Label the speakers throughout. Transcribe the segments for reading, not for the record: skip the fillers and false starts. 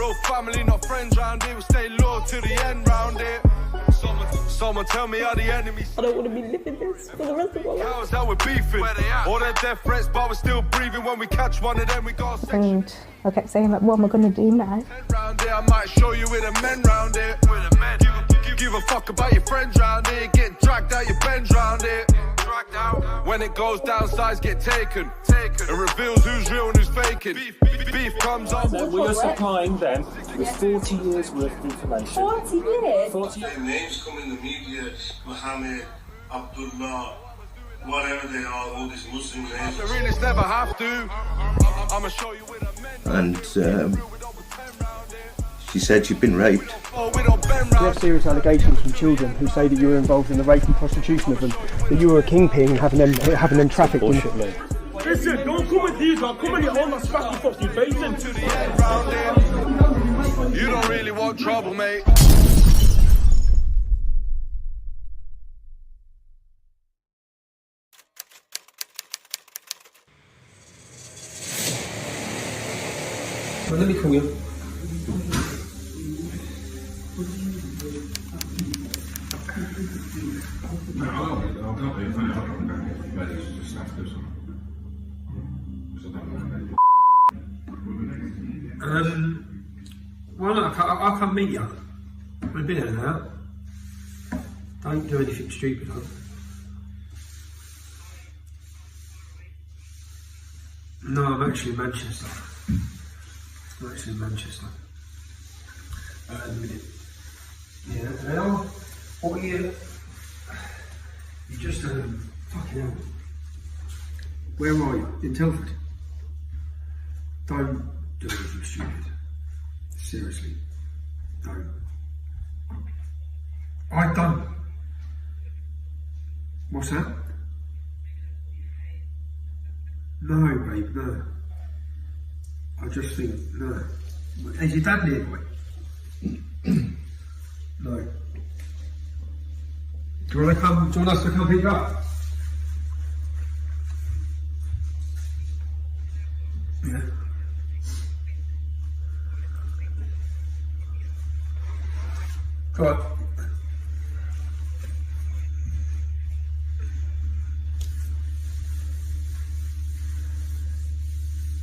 Speaker 1: We're all family, not friends round here. We stay loyal to the end round here. Someone tell me how the enemies.
Speaker 2: I don't want to be living this for the rest of my life.
Speaker 1: How's that we're beefing? Where they at? All their death threats, but we're still breathing. When we catch one of them, we got a
Speaker 2: And I kept saying, like, what am I going to do now?
Speaker 1: Round here, I might show you with the men round here. With the men. Give a fuck about your friends round here. Get dragged out your bends round here. Dragged out. When it goes down, sides get taken. It reveals who's real and who's faking. Beef comes up.
Speaker 3: We are supplying them with 40 years worth of information.
Speaker 2: 40 years?
Speaker 3: 40 years.
Speaker 4: Their names come in the media, Mohammed, Abdullah, whatever they are, all these Muslim names.
Speaker 1: The realists never have to. I'ma show you with a men.
Speaker 5: And she said she'd been raped.
Speaker 6: We have serious allegations from children who say that you were involved in the rape and prostitution of them, that you were a kingpin and having them trafficked.
Speaker 3: Listen, don't come with these, I'll come in your home and smash the fucking face in.
Speaker 1: You don't really want trouble, mate.
Speaker 6: Well, let me call you. Well, no, I'll come meet you. I've been here now. Don't do anything stupid, huh? No, I'm actually in Manchester. A minute. Yeah, now, what are you? You just, fucking hell. Where are you? In Telford? Don't do anything stupid. Seriously. Don't. I don't. What's that? No, babe, no. I just think, no. Is your dad nearby? No. Do you want us to come pick you up? Yeah. Go on.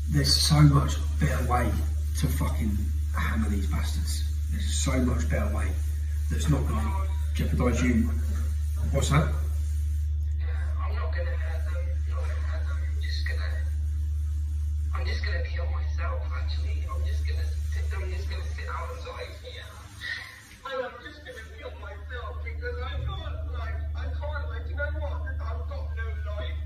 Speaker 6: There's so much better way to fucking hammer these bastards. There's so much better way that's not going to jeopardise you. What's that?
Speaker 7: I'm not gonna hurt them. I'm just gonna kill myself. Actually, I'm just gonna sit outside here, and I'm just gonna kill myself because I can't. You know what? I've got no life.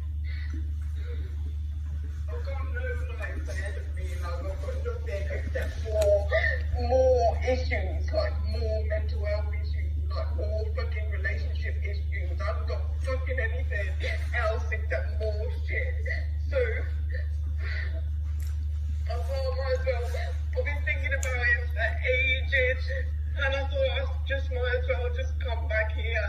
Speaker 7: I've got no life ahead of me. Like I've got nothing except more issues, like more mental health issues, like more fucking relationship issues. I haven't got fucking anything else except more shit. So I thought I've been thinking about it for ages, and I thought I might as well just come back here,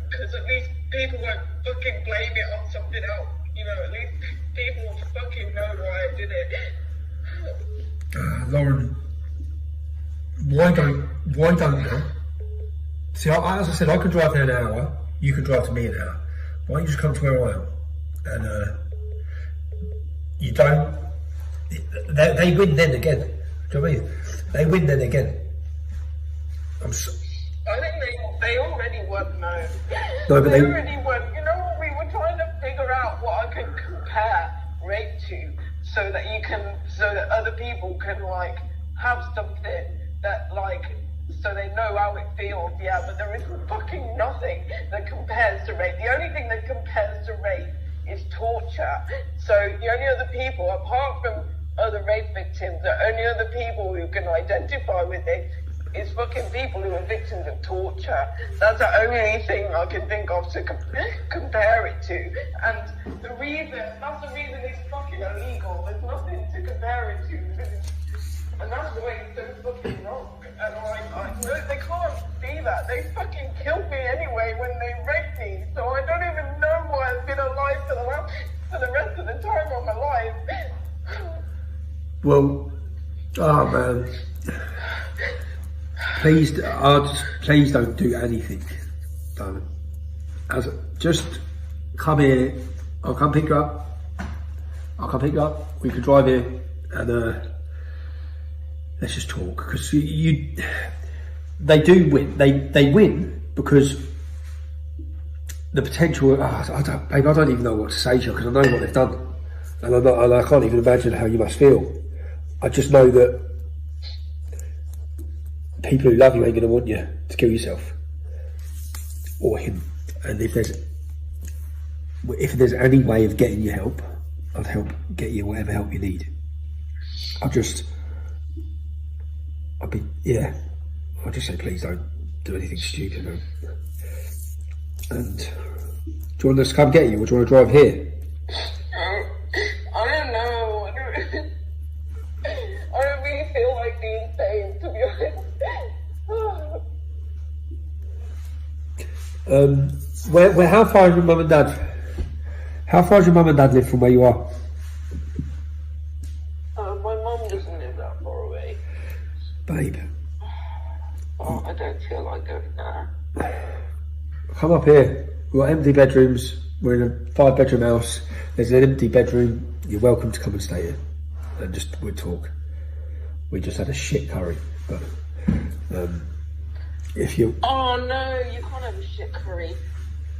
Speaker 7: because at least people won't fucking blame it on something else. You know, at least people will fucking know why I did it.
Speaker 6: Lauren, why don't you? See, as I said, I could drive there an hour, you could drive to me an hour. Why don't you just come to where I am? And you don't, they win then again. Do you know what I mean? They win then again.
Speaker 7: I think they already won, though.
Speaker 6: No, but
Speaker 7: they already won. You know, we were trying to figure out what I could compare rape to, so that other people can like have something that like, so they know how it feels. Yeah, but there is fucking nothing that compares to rape. The only thing that compares to rape is torture. So the only other people, apart from other rape victims, the only other people who can identify with it is fucking people who are victims of torture. That's the only thing I can think of to compare it to. And that's the reason it's fucking illegal. There's nothing to compare it to. And that's why it's so fucking wrong. And they can't see that. They fucking killed me anyway when they raped me. So I don't even know why I've been alive for the rest of the time of my life.
Speaker 6: Well, Oh man. Please don't do anything, darling. Just come here. I'll come pick you up. We can drive here and let's just talk, because they do win. They win because the potential. I don't even know what to say to you, because I know what they've done, and I can't even imagine how you must feel. I just know that people who love you ain't going to want you to kill yourself or him. And if there's any way of getting you help, I'd help get you whatever help you need. I'll just say please don't do anything stupid, man. And do you want us to come get you, or do you want to drive here?
Speaker 7: I don't know. I don't really feel like being saved, to be honest.
Speaker 6: Where? How far is your mum and dad? How far does your mum and dad live from where you are?
Speaker 7: My mum doesn't live that far away.
Speaker 6: Babe.
Speaker 7: Oh, I don't feel like going there.
Speaker 6: Come up here. We've got empty bedrooms. We're in a 5-bedroom house. There's an empty bedroom. You're welcome to come and stay here. And we'll talk. We just had a shit curry, but if you...
Speaker 7: Oh no, you can't have a shit curry.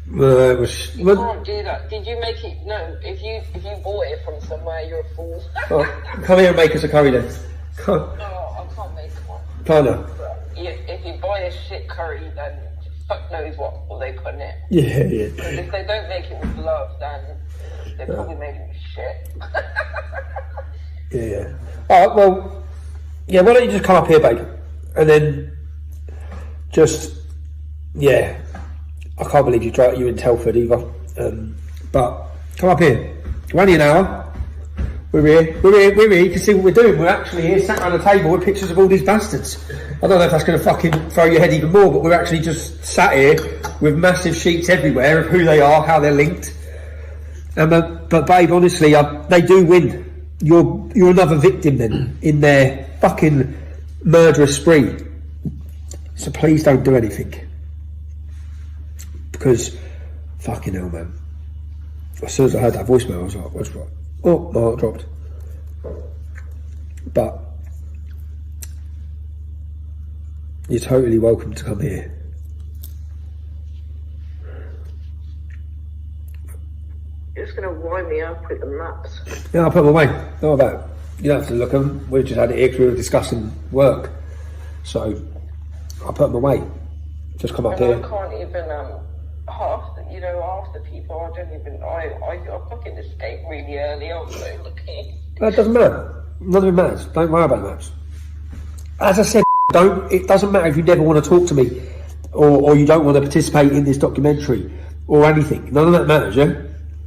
Speaker 6: It was...
Speaker 7: You can't do that. Did you make it? No, if you bought it from somewhere, you're a fool.
Speaker 6: Oh, come here and make us a curry then. Come.
Speaker 7: Oh, I can't make one.
Speaker 6: Can't I?
Speaker 7: If you buy a shit curry, then fuck knows what they put in it.
Speaker 6: Yeah.
Speaker 7: Because if they don't make it with love, then they're probably making it shit.
Speaker 6: Yeah. Alright, well... Yeah, why don't you just come up here, babe? And then... Just... Yeah. I can't believe you in Telford either. But come up here. We're only an hour. We're here. You can see what we're doing. We're actually here, sat around a table with pictures of all these bastards. I don't know if that's going to fucking throw your head even more, but we're actually just sat here with massive sheets everywhere of who they are, how they're linked. But babe, honestly, they do win. You're another victim then in their fucking murderous spree. So please don't do anything. Because, fucking hell, man. As soon as I heard that voicemail, I was like, what's right? Oh, my heart dropped. But, you're totally welcome to come here.
Speaker 7: You're just going to wind me up with the maps.
Speaker 6: Yeah, I'll put them away. How about it? You don't have to look at them. We just had it here because we were discussing work. So, I'll put them away. Just come up here.
Speaker 7: I can't even, half the people, I fucking escaped really early. I was so lucky.
Speaker 6: That doesn't matter. None of it matters. Don't worry about the maps. As I said, it doesn't matter if you never want to talk to me or you don't want to participate in this documentary or anything. None of that matters, yeah?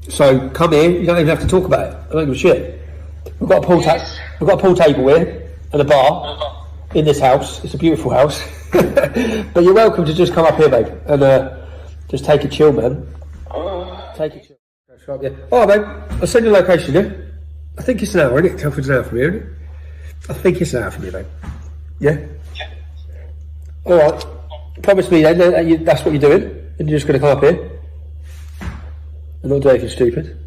Speaker 6: So come here, you don't even have to talk about it. I don't give a shit. We've got a pool table here and a bar in this house. It's a beautiful house. But you're welcome to just come up here, babe, and just take a chill, man. Take a chill. Right, yeah. Oh, babe, I'll send you a location, yeah? I think it's an hour, isn't it? Telford's an hour from here, isn't it? I think it's an hour from here, babe. Yeah? Alright. Promise me then that that's what you're doing, and you're just going to come up here and not do anything stupid.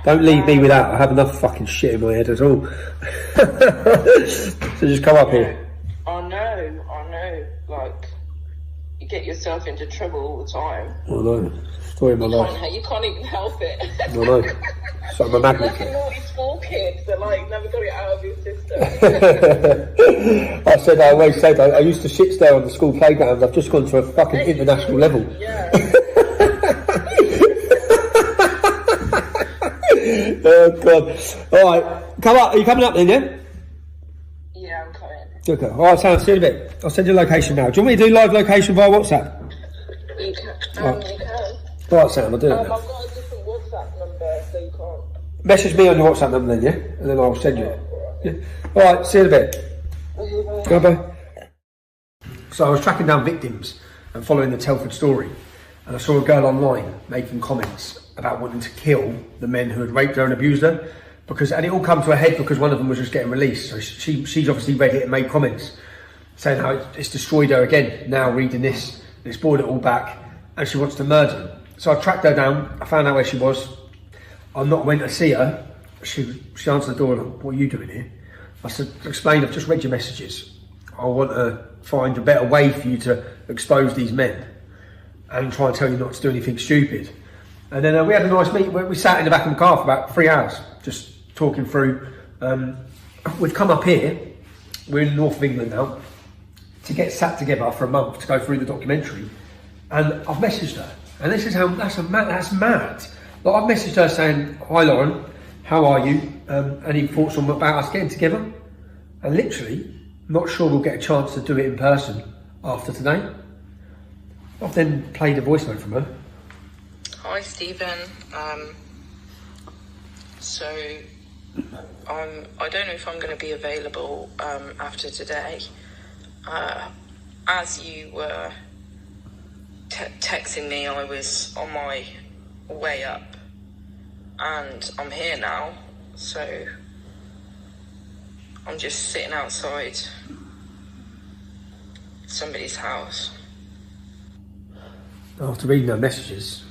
Speaker 6: Don't leave me without. I have enough fucking shit in my head at all. So just come up here.
Speaker 7: I know. Like, you get yourself into trouble all the time.
Speaker 6: I know. Story of my life.
Speaker 7: You can't even help it.
Speaker 6: I know. So I'm a magnet.
Speaker 7: Like a naughty school kid that never got it out of your system.
Speaker 6: I always said, I used to shit stare on the school playgrounds. I've just gone to a fucking international level.
Speaker 7: Yeah.
Speaker 6: Oh God. Alright, come up. Are you coming up then, yeah?
Speaker 7: Yeah, I'm coming.
Speaker 6: Okay. Alright, Sam, see you in a bit. I'll send you a location now. Do you want me to do live location via WhatsApp?
Speaker 7: You can. You can.
Speaker 6: Alright, Sam, I'll do that now.
Speaker 7: I've got a different WhatsApp number, so you can't.
Speaker 6: Message me on your WhatsApp number then, yeah? And then I'll send you it. Yeah. Alright, see you in a bit. Bye-bye. So I was tracking down victims and following the Telford story, and I saw a girl online making comments about wanting to kill the men who had raped her and abused her, and it all come to a head because one of them was just getting released. So she's obviously read it and made comments saying how it's destroyed her again. Now reading this, it's brought it all back, and she wants to murder him. So I tracked her down. I found out where she was. I went to see her. She answered the door. And, what are you doing here? I said, explained. I've just read your messages. I want to find a better way for you to expose these men, and try and tell you not to do anything stupid. And then we had a nice meeting where we sat in the back of the car for about 3 hours, just talking through. We've come up here, we're in the north of England now, to get sat together for a month to go through the documentary. And I've messaged her, and this is how, that's mad. Like, I've messaged her saying, hi Lauren, how are you? Any thoughts about us getting together? And literally, not sure we'll get a chance to do it in person after today. I've then played a voice note from her.
Speaker 8: Hi Stephen, so I don't know if I'm going to be available after today. As you were texting me, I was on my way up, and I'm here now, so I'm just sitting outside somebody's house.
Speaker 6: After reading her messages,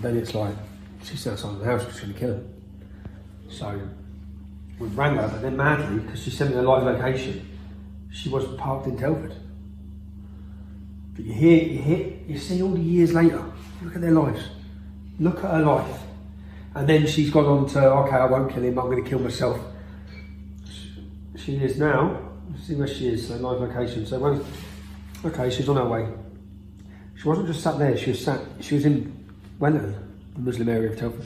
Speaker 6: then it's like, she's outside the house, she's going to kill him. So we rang her, but then madly, because she sent me a live location, she was parked in Telford. But you see all the years later, look at their lives. Look at her life. And then she's gone on to, okay, I won't kill him, I'm going to kill myself. She is now, let's see where she is, so live location. So when, okay, she's on her way. She wasn't just sat there, she was in Wellington, the Muslim area of Telford.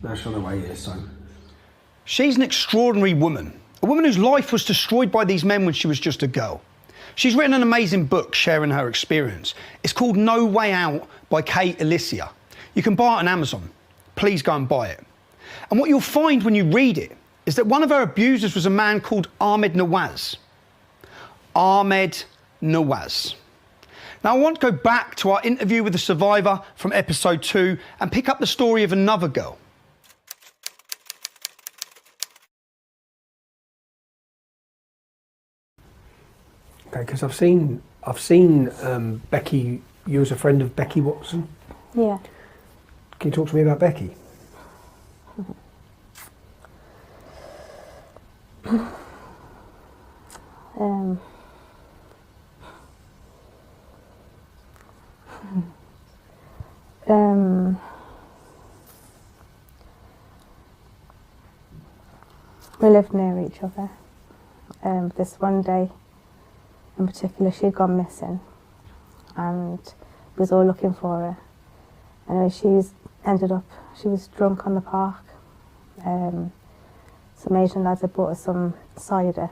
Speaker 6: Now she's on her way here, so.
Speaker 9: She's an extraordinary woman, a woman whose life was destroyed by these men when she was just a girl. She's written an amazing book sharing her experience. It's called No Way Out by Kate Alicia. You can buy it on Amazon. Please go and buy it. And what you'll find when you read it is that one of her abusers was a man called Ahmed Nawas. Ahmed Nawas. Now I want to go back to our interview with the survivor from episode 2 and pick up the story of another girl.
Speaker 6: Okay, because I've seen Becky. You was a friend of Becky Watson.
Speaker 2: Yeah.
Speaker 6: Can you talk to me about Becky?
Speaker 2: We lived near each other. This one day in particular, she'd gone missing, and we was all looking for her. Anyway, she was drunk on the park. Some Asian lads had bought her some cider,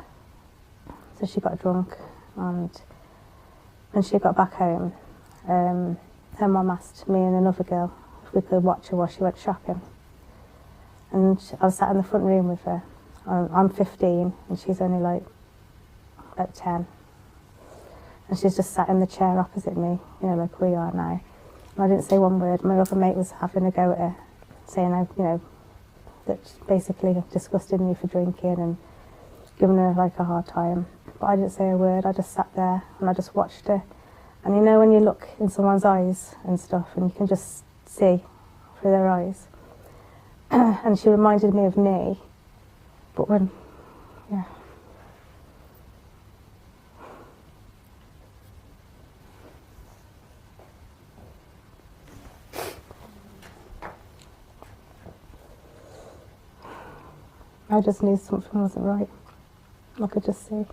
Speaker 2: so she got drunk, and when she got back home, her mum asked me and another girl if we could watch her while she went shopping. And I was sat in the front room with her. I'm 15 and she's only like about 10. And she's just sat in the chair opposite me, you know, like we are now. And I didn't say one word. My other mate was having a go at her, saying, you know, that basically disgusted me for drinking and giving her like a hard time. But I didn't say a word. I just sat there and I just watched her. And you know when you look in someone's eyes and stuff and you can just see through their eyes. And she reminded me of me. But when, yeah. I just knew something wasn't right. I could just see.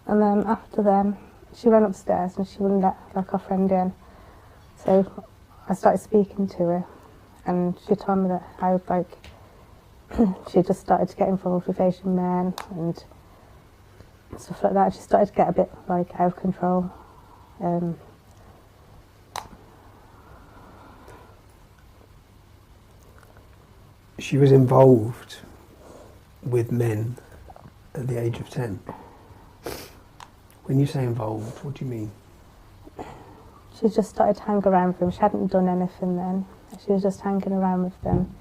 Speaker 2: And then after then, she went upstairs and she wouldn't let like our friend in. So I started speaking to her, and she told me that how like she just started to get involved with Asian men and stuff like that. She started to get a bit like out of control.
Speaker 6: She was involved with men at the age of 10. When you say involved, what do you mean?
Speaker 2: She just started to hang around with him. She hadn't done anything then. She was just hanging around with them,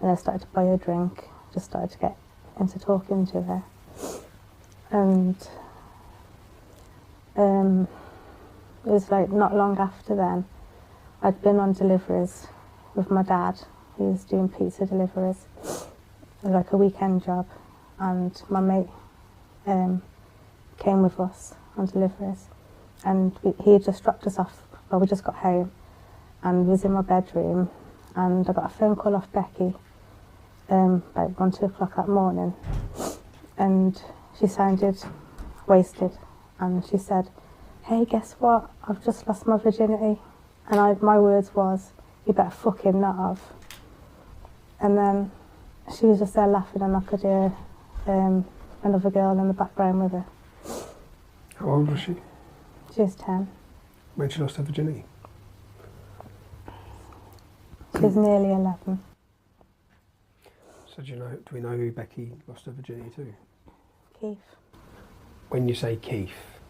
Speaker 2: and I started to buy her a drink, just started to get into talking to her. And it was like not long after then, I'd been on deliveries with my dad. He was doing pizza deliveries. It was like a weekend job, and my mate came with us on deliveries, and he had just dropped us off. Well, we just got home, and was in my bedroom, and I got a phone call off Becky about 1, 2 o'clock that morning, and she sounded wasted, and she said, "Hey, guess what? I've just lost my virginity." And my words was, "You better fucking not have." And then she was just there laughing, and I could hear another girl in the background with her.
Speaker 6: How old was she?
Speaker 2: She was 10.
Speaker 6: When she lost her virginity?
Speaker 2: She was nearly 11.
Speaker 6: So do we know who Becky lost her virginity to?
Speaker 2: Keith.
Speaker 6: When you say Keith?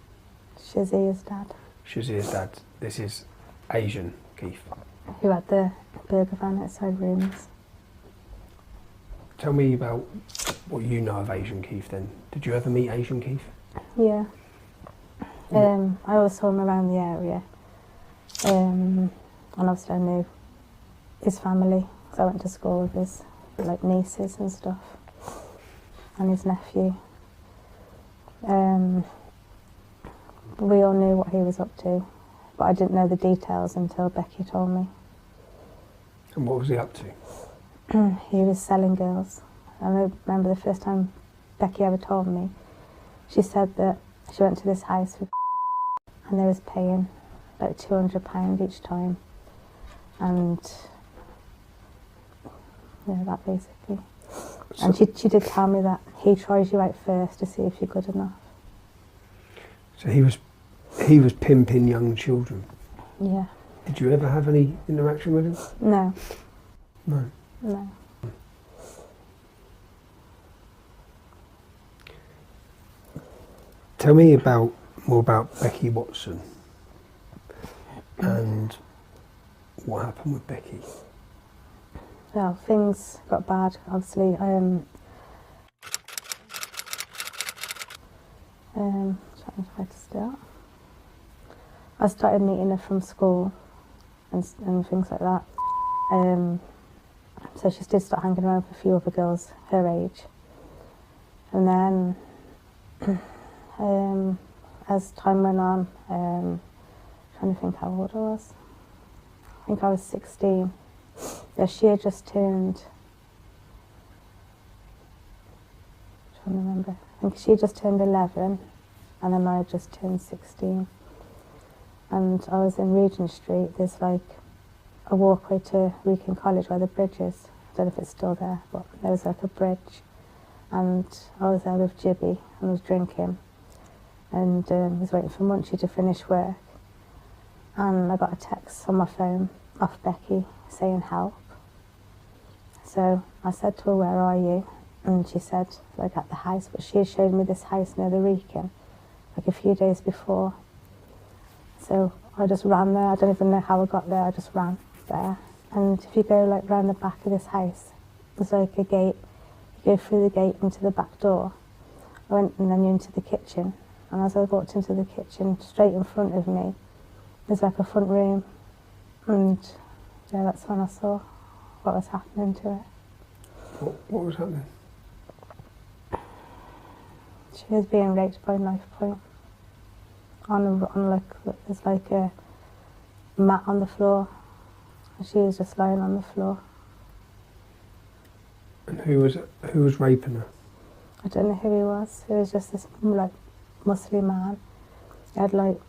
Speaker 2: Shazia's dad.
Speaker 6: Shazia's dad. This is Asian Keith.
Speaker 2: Who had the burger van outside rooms.
Speaker 6: Tell me about what you know of Asian Keith then. Did you ever meet Asian Keith?
Speaker 2: Yeah. I always saw him around the area. And obviously I knew his family, because I went to school with his nieces and stuff, and his nephew. We all knew what he was up to, but I didn't know the details until Becky told me.
Speaker 6: And what was he up to?
Speaker 2: He was selling girls. And I remember the first time Becky ever told me, she said that she went to this house with and they was paying like £200 each time. And yeah, that basically. And she did tell me that he tries you out first to see if you're good enough.
Speaker 6: So he was pimping young children?
Speaker 2: Yeah.
Speaker 6: Did you ever have any interaction with him?
Speaker 2: No.
Speaker 6: No?
Speaker 2: No.
Speaker 6: Tell me more about Becky Watson and what happened with Becky.
Speaker 2: Well, things got bad, obviously. Trying to start. I started meeting her from school and things like that. So she did start hanging around with a few other girls her age. And then as time went on, trying to think how old I was. I think I was 16. Yeah, she had just turned, trying to remember, I think she just turned 11 and then I had just turned 16. And I was in Regent Street. There's like a walkway to Wrekin College where the bridge is. I don't know if it's still there, but there was like a bridge. And I was there with Jibby and was drinking. And was waiting for Munchie to finish work. And I got a text on my phone off Becky saying help. So I said to her, "Where are you?" And she said, like at the house, but she had showed me this house near the Wrekin, like a few days before. So I just ran there. I don't even know how I got there. I just ran there. And if you go like round the back of this house, there's like a gate. You go through the gate into the back door. I went and then you're into the kitchen. And as I walked into the kitchen, straight in front of me, there's like a front room. And yeah, that's when I saw what was happening to her.
Speaker 6: What was happening?
Speaker 2: She was being raped by knifepoint. There's like a mat on the floor. And she was just lying on the floor.
Speaker 6: And who was raping her?
Speaker 2: I don't know who he was. It was just this like muscly man. He had like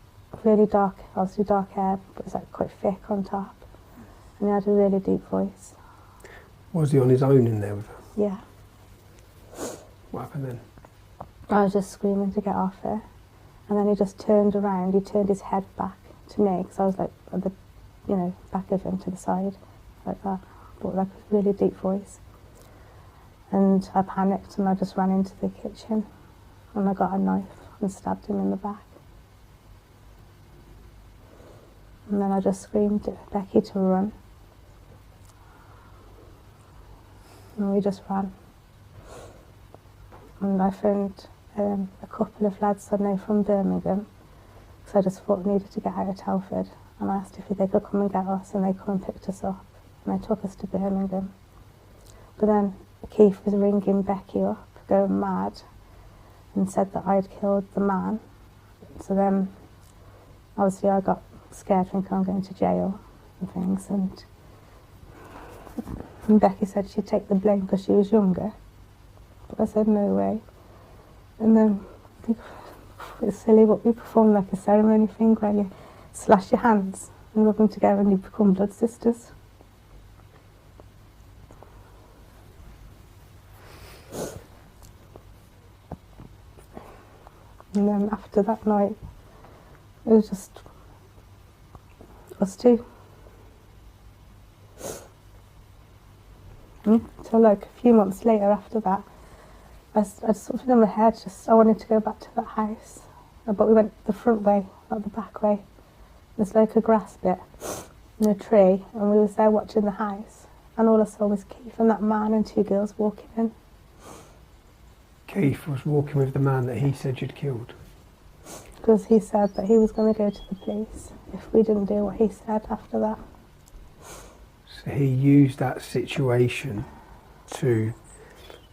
Speaker 2: really dark, obviously dark hair, but it was like quite thick on top. And he had a really deep voice.
Speaker 6: Was he on his own in there with her?
Speaker 2: Yeah.
Speaker 6: What happened then?
Speaker 2: I was just screaming to get off her. And then he just turned around, he turned his head back to me, because I was like at the, back of him to the side, like that, but like a really deep voice. And I panicked and I just ran into the kitchen and I got a knife and stabbed him in the back. And then I just screamed at Becky to run. and we just ran. And I phoned a couple of lads I know from Birmingham, because I just thought we needed to get out of Telford, and I asked if they could come and get us, and they come and picked us up, and they took us to Birmingham. But then Keith was ringing Becky up, going mad, and said that I'd killed the man. So then, obviously I got scared thinking I'm going to jail and things, and Becky said she'd take the blame because she was younger. But I said no way. And then it's silly, but we performed like a ceremony thing where you slash your hands and rub them together and you become blood sisters. And then after that night, it was just us two. So like a few months later after that, I had something in my head, I wanted to go back to that house. But we went the front way, not the back way. There's like a grass bit and a tree, and we was there watching the house. And all I saw was Keith and that man and two girls walking in.
Speaker 6: Keith was walking with the man that he said you'd killed?
Speaker 2: Because he said that he was going to go to the police if we didn't do what he said after that.
Speaker 6: So he used that situation to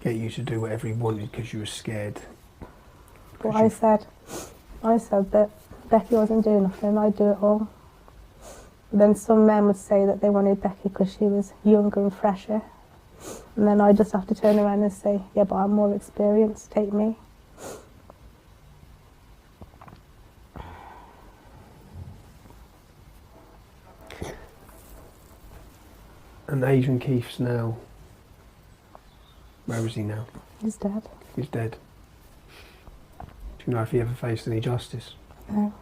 Speaker 6: get you to do whatever he wanted because you were scared?
Speaker 2: But I said that Becky wasn't doing nothing, I'd do it all. Then some men would say that they wanted Becky because she was younger and fresher. And then I just have to turn around and say, yeah, but I'm more experienced, take me.
Speaker 6: And Asian Keith's now, where is he now?
Speaker 2: He's dead.
Speaker 6: He's dead. Do you know if he ever faced any justice?
Speaker 2: No.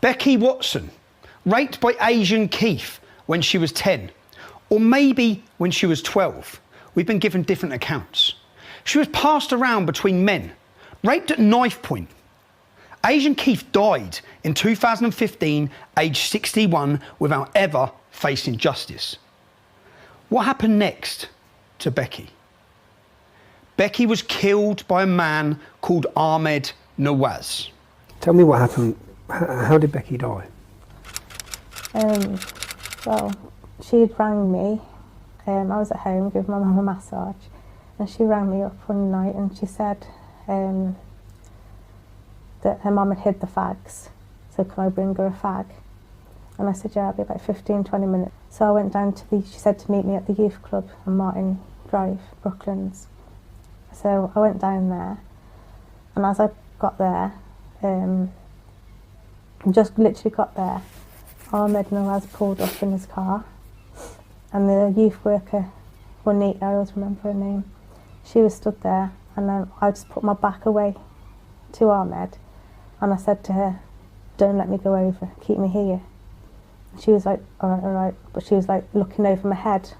Speaker 9: Becky Watson, raped by Asian Keith when she was 10, or maybe when she was 12. We've been given different accounts. She was passed around between men, raped at knife point. Asian Keith died in 2015, aged 61, without ever facing justice. What happened next to Becky? Becky was killed by a man called Ahmed Nawas.
Speaker 6: Tell me what happened. How did Becky die?
Speaker 2: Well, she'd rang me. I was at home giving my mum a massage, and she rang me up one night and she said that her mum had hid the fags, so can I bring her a fag? And I said, yeah, I'll be about 15-20 minutes. So I went down to she said to meet me at the youth club on Martin Drive, Brooklands. So I went down there, and as I got there, just literally got there, Ahmed Nawas pulled up in his car, and the youth worker, Juanita, I always remember her name, she was stood there, and then I just put my back away to Ahmed, and I said to her, don't let me go over, keep me here. She was like, all right, but she was like looking over my head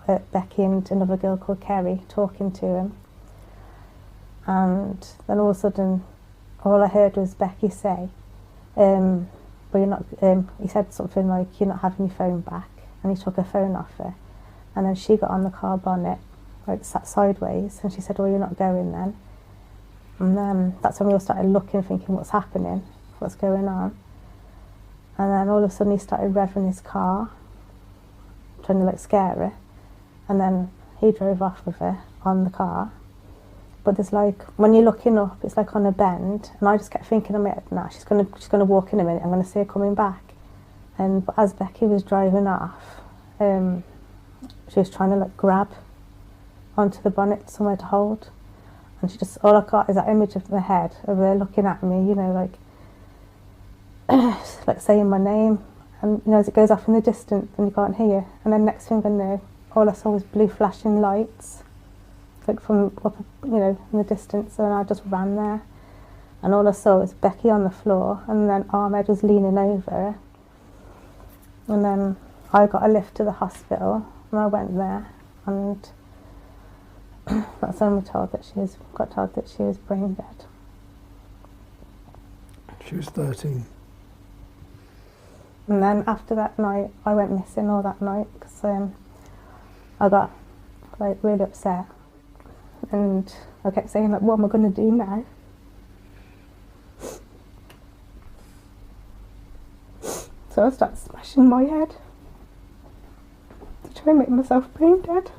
Speaker 2: at Becky and another girl called Kerry, talking to him. And then all of a sudden, all I heard was Becky say, but you're not, he said something like, you're not having your phone back, and he took her phone off her. And then she got on the car bonnet, like sat sideways, and she said, well, you're not going then. And then that's when we all started looking, thinking, what's happening, what's going on. And then all of a sudden he started revving his car, trying to like scare her. And then he drove off with her on the car. But there's like, when you're looking up, it's like on a bend, and I just kept thinking, nah, she's gonna walk in a minute, I'm gonna see her coming back. And but as Becky was driving off, she was trying to like grab onto the bonnet, somewhere to hold. And she just, all I got is that image of my head of her looking at me, you know, like, like saying my name. And you know, as it goes off in the distance and you can't hear. And then next thing I know, all I saw was blue flashing lights, like from up, you know, in the distance, and I just ran there. And all I saw was Becky on the floor, and then Ahmed was leaning over her. And then I got a lift to the hospital, and I went there, and That's when we got told that she was brain dead.
Speaker 6: She was 13.
Speaker 2: And then after that night, I went missing all that night because I got like really upset, and I kept saying like, what am I going to do now? So I started smashing my head to try and make myself brain dead.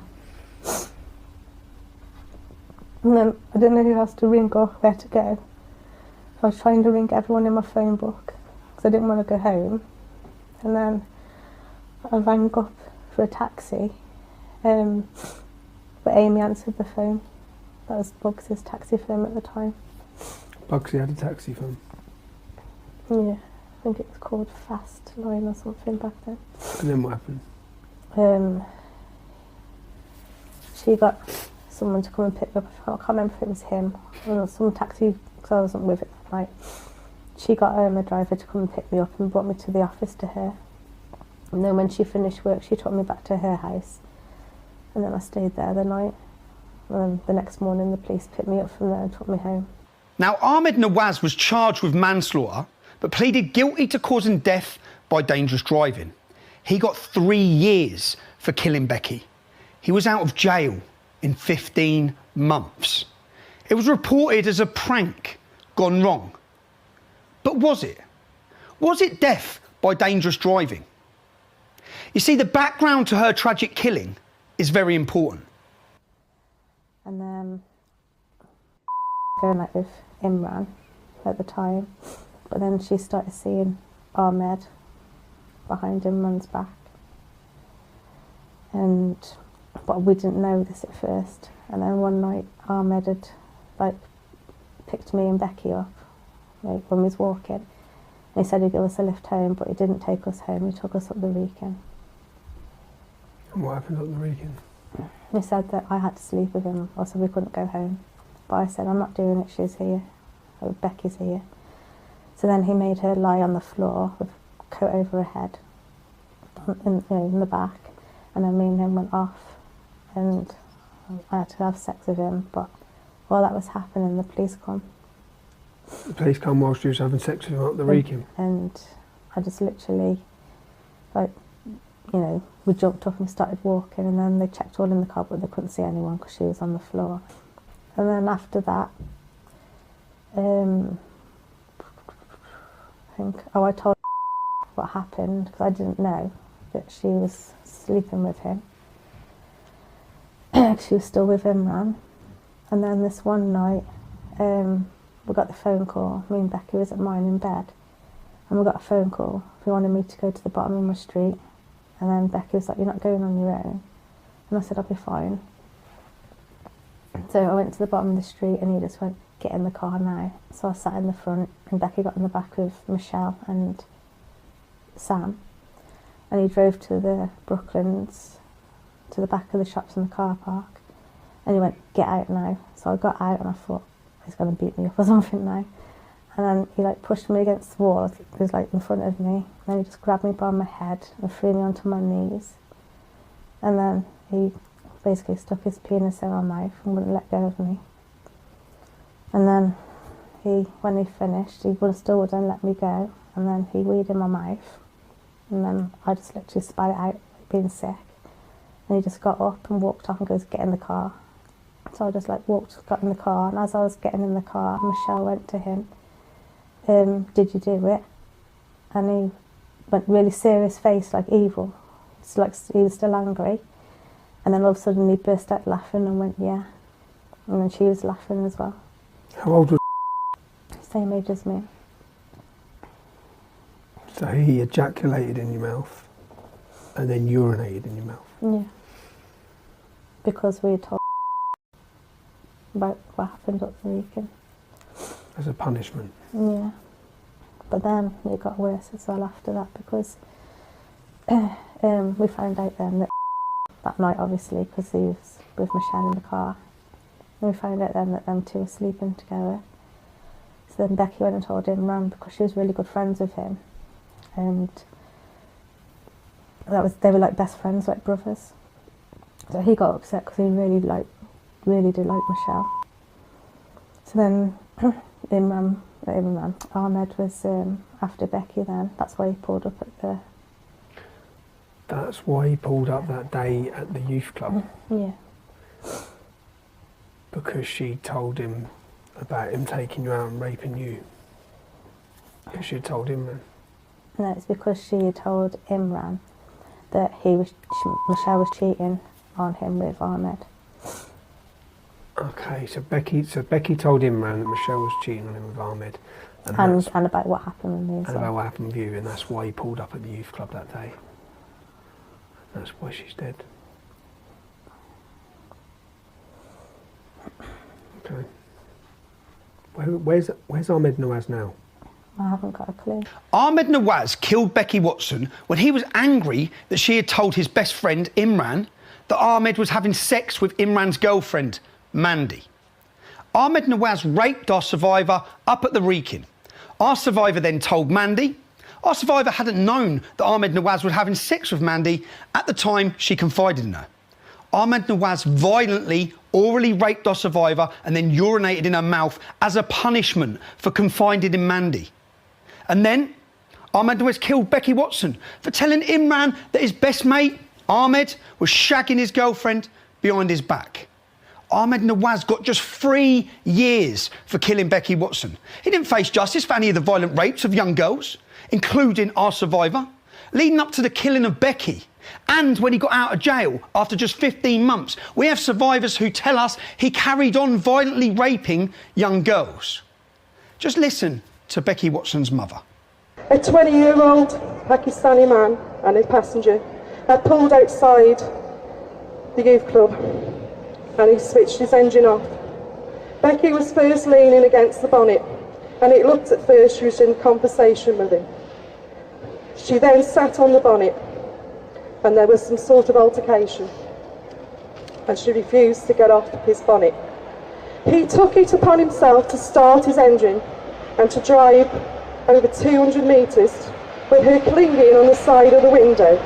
Speaker 2: And then I didn't know who else to ring or where to go. So I was trying to ring everyone in my phone book because I didn't want to go home. And then I rang up for a taxi, but Amy answered the phone. That was Bugs's taxi firm at the time.
Speaker 6: Bugsy had a taxi firm?
Speaker 2: Yeah, I think it was called Fast Line or something back then.
Speaker 6: And then what happened?
Speaker 2: She got someone to come and pick me up. I can't remember if it was him or some taxi, because I wasn't with it that night. She got a driver to come and pick me up and brought me to the office to her. And then when she finished work, she took me back to her house. And then I stayed there the night. And then the next morning, the police picked me up from there and took me home.
Speaker 9: Now, Ahmed Nawas was charged with manslaughter, but pleaded guilty to causing death by dangerous driving. He got 3 years for killing Becky. He was out of jail in 15 months. It was reported as a prank gone wrong. But was it? Was it death by dangerous driving? You see, the background to her tragic killing is very important.
Speaker 2: And then going out with Imran at the time, but then she started seeing Ahmed behind Imran's back. But we didn't know this at first. And then one night Ahmed had picked me and Becky up when we was walking. And he said he'd give us a lift home, but he didn't take us home, he took us up the Wrekin.
Speaker 6: And what happened up the Wrekin?
Speaker 2: He said that I had to sleep with him, or so we couldn't go home. But I said, I'm not doing it, she's here, or Becky's here. So then he made her lie on the floor with a coat over her head, in the back. And then me and him went off, and I had to have sex with him. But while that was happening, the police come.
Speaker 6: The police come whilst you was having sex with him up the Wrekin?
Speaker 2: And I just literally, we jumped up and started walking, and then they checked all in the car, but they couldn't see anyone because she was on the floor. And then after that, I told what happened because I didn't know that she was sleeping with him. She was still with Imran. And then this one night, we got the phone call. Me and Becky was at mine in bed, and we got a phone call. He wanted me to go to the bottom of my street. And then Becky was like, you're not going on your own. And I said, I'll be fine. So I went to the bottom of the street, and he just went, get in the car now. So I sat in the front, and Becky got in the back with Michelle and Sam. And he drove to the Brooklands, to the back of the shops in the car park. And he went, get out now. So I got out, and I thought, he's going to beat me up or something now. And then he pushed me against the wall. He was in front of me. And then he just grabbed me by my head and threw me onto my knees. And then he basically stuck his penis in my mouth and wouldn't let go of me. And then when he finished, he still wouldn't let me go. And then he weed in my mouth. And then I just literally spat it out, being sick. And he just got up and walked off and goes, get in the car. So I just got in the car. And as I was getting in the car, Michelle went to him. Did you do it? And he went really serious face, evil. It's he was still angry. And then all of a sudden he burst out laughing and went, yeah. And then she was laughing as well.
Speaker 6: How old was
Speaker 2: Same age as me.
Speaker 6: So he ejaculated in your mouth and then urinated in your mouth?
Speaker 2: Yeah. Because we had told about what happened up the weekend.
Speaker 6: As a punishment?
Speaker 2: Yeah. But then it got worse as well after that, because we found out then that night, obviously, because he was with Michelle in the car. And we found out then that them two were sleeping together. So then Becky went and told Imran, because she was really good friends with him. And they were best friends, brothers. So he got upset because he really really did like Michelle. So then Ahmed was after Becky then. That's why he pulled up at the...
Speaker 6: That's why he pulled up that day at the youth club?
Speaker 2: Yeah.
Speaker 6: Because she told him about him taking you out and raping you? Because she had told him then?
Speaker 2: No, it's because she had told Imran that Michelle was cheating on him with Ahmed.
Speaker 6: Okay, so Becky told Imran that Michelle was cheating on him with Ahmed.
Speaker 2: And about what happened with me as well.
Speaker 6: And about what happened with you, and that's why he pulled up at the youth club that day. That's why she's dead. Okay. Where's Ahmed Nawas now?
Speaker 2: I haven't got a clue.
Speaker 9: Ahmed Nawas killed Becky Watson when he was angry that she had told his best friend, Imran, that Ahmed was having sex with Imran's girlfriend, Mandy. Ahmed Nawas raped our survivor up at the Wrekin. Our survivor then told Mandy. Our survivor hadn't known that Ahmed Nawas was having sex with Mandy at the time she confided in her. Ahmed Nawas violently, orally raped our survivor and then urinated in her mouth as a punishment for confiding in Mandy. And then Ahmed Nawas killed Becky Watson for telling Imran that his best mate, Ahmed, was shagging his girlfriend behind his back. Ahmed Nawas got just 3 years for killing Becky Watson. He didn't face justice for any of the violent rapes of young girls, including our survivor, leading up to the killing of Becky. And when he got out of jail after just 15 months, we have survivors who tell us he carried on violently raping young girls. Just listen to Becky Watson's mother.
Speaker 10: A 20-year-old Pakistani man and a passenger had pulled outside the youth club and he switched his engine off. Becky was first leaning against the bonnet and it looked at first she was in conversation with him. She then sat on the bonnet and there was some sort of altercation and she refused to get off his bonnet. He took it upon himself to start his engine and to drive over 200 metres with her clinging on the side of the window.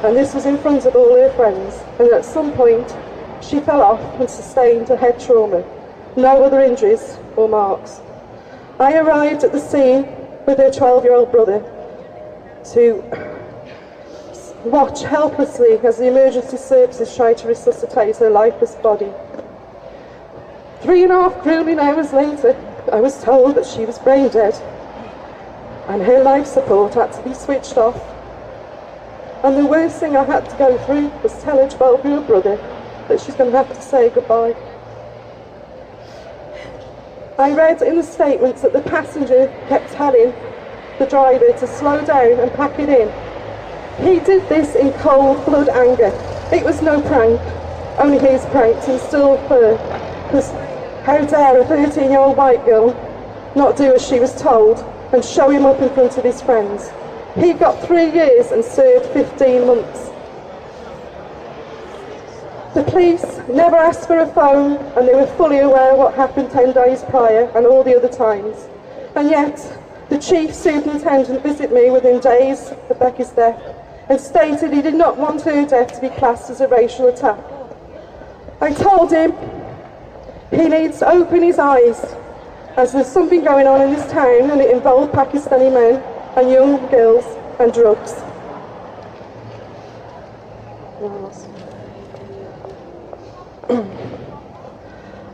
Speaker 10: And this was in front of all her friends, and at some point she fell off and sustained a head trauma. No other injuries or marks. I arrived at the scene with her 12-year-old brother to watch helplessly as the emergency services tried to resuscitate her lifeless body. 3.5 grueling hours later, I was told that she was brain dead and her life support had to be switched off. And the worst thing I had to go through was tell her 12-year-old brother that she's going to have to say goodbye. I read in the statements that the passenger kept telling the driver to slow down and pack it in. He did this in cold blood anger. It was no prank, only his pranks and still her. Because how dare a 13-year-old white girl not do as she was told and show him up in front of his friends. He got 3 years and served 15 months. The police never asked for a phone and they were fully aware of what happened 10 days prior and all the other times. And yet, the chief superintendent visited me within days of Becky's death and stated he did not want her death to be classed as a racial attack. I told him he needs to open his eyes as there's something going on in this town and it involved Pakistani men and young girls and drugs.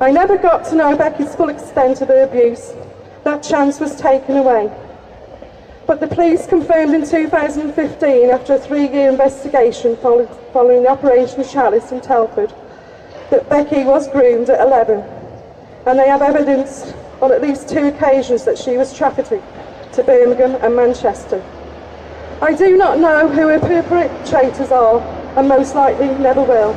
Speaker 10: I never got to know Becky's full extent of her abuse. That chance was taken away. But the police confirmed in 2015, after a 3-year investigation following the Operation Chalice in Telford, that Becky was groomed at 11. And they have evidence on at least 2 occasions that she was trafficked to Birmingham and Manchester. I do not know who her perpetrators are, and most likely never will.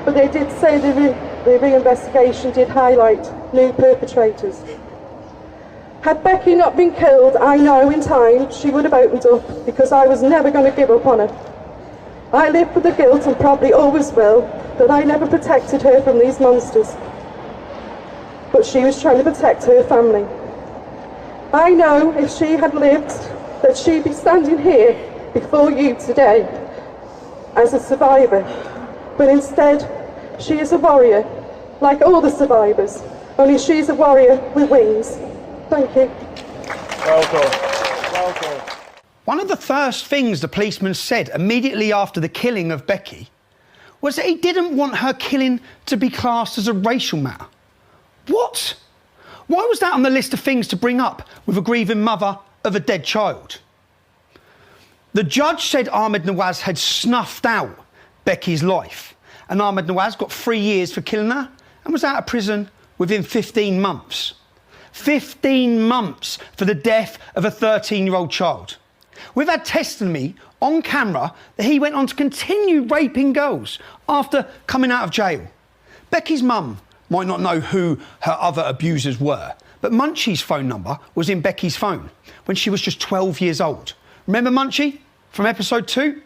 Speaker 10: But they did say the reinvestigation did highlight new perpetrators. Had Becky not been killed, I know in time she would have opened up, because I was never going to give up on her. I live with the guilt, and probably always will, that I never protected her from these monsters. But she was trying to protect her family. I know if she had lived, that she'd be standing here before you today as a survivor. but instead, she is a warrior, like all the survivors, only she's a warrior with wings. Thank you.
Speaker 3: Well done. Well done.
Speaker 9: One of the first things the policeman said immediately after the killing of Becky was that he didn't want her killing to be classed as a racial matter. What? Why was that on the list of things to bring up with a grieving mother of a dead child? The judge said Ahmed Nawas had snuffed out Becky's life, and Ahmed Nawas got 3 years for killing her and was out of prison within 15 months. 15 months for the death of a 13-year-old child. We've had testimony on camera that he went on to continue raping girls after coming out of jail. Becky's mum might not know who her other abusers were, but Munchie's phone number was in Becky's phone when she was just 12 years old. Remember Munchie from episode 2?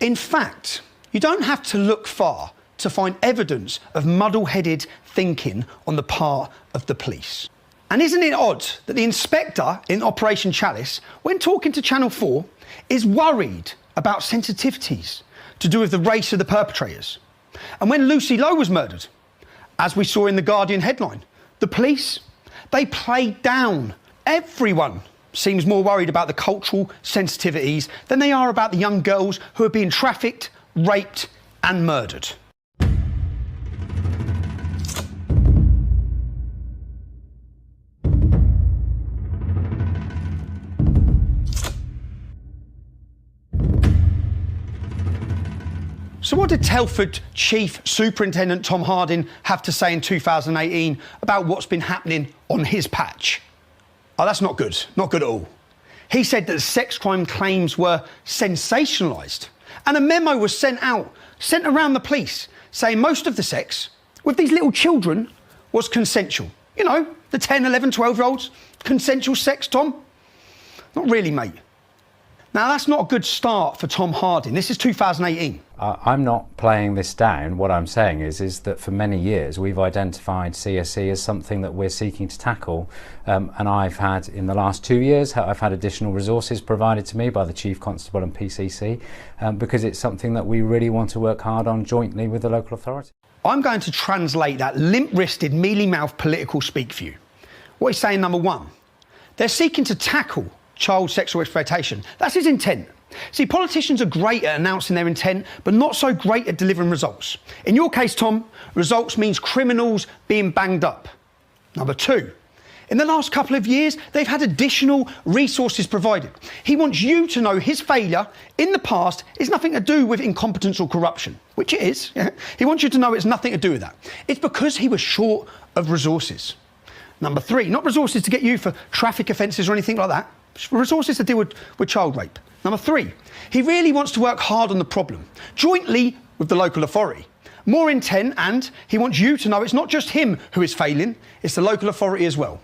Speaker 9: In fact, you don't have to look far to find evidence of muddle-headed thinking on the part of the police. And isn't it odd that the inspector in Operation Chalice, when talking to Channel 4, is worried about sensitivities to do with the race of the perpetrators? And when Lucy Lowe was murdered, as we saw in the Guardian headline, the police, they played down. Everyone seems more worried about the cultural sensitivities than they are about the young girls who are being trafficked, raped and murdered. So what did Telford Chief Superintendent Tom Harding have to say in 2018 about what's been happening on his patch? Oh, that's not good. Not good at all. He said that the sex crime claims were sensationalised, and a memo was sent around the police, saying most of the sex with these little children was consensual. You know, the 10, 11, 12-year-olds. Consensual sex, Tom? Not really, mate. Now, that's not a good start for Tom Harding. This is 2018.
Speaker 11: I'm not playing this down. What I'm saying is that for many years we've identified CSE as something that we're seeking to tackle, and I've had, in the last 2 years, I've had additional resources provided to me by the Chief Constable and PCC, because it's something that we really want to work hard on jointly with the local authority. I'm
Speaker 9: going to translate that limp-wristed, mealy-mouthed political speak for you. What he's saying, number one, they're seeking to tackle child sexual exploitation. That's his intent. See, politicians are great at announcing their intent, but not so great at delivering results. In your case, Tom, results means criminals being banged up. Number two, in the last couple of years, they've had additional resources provided. He wants you to know his failure in the past is nothing to do with incompetence or corruption, which it is. He wants you to know it's nothing to do with that. It's because he was short of resources. Number three, not resources to get you for traffic offences or anything like that. Resources to deal with child rape. Number three, he really wants to work hard on the problem, jointly with the local authority. More intent, and he wants you to know it's not just him who is failing, it's the local authority as well.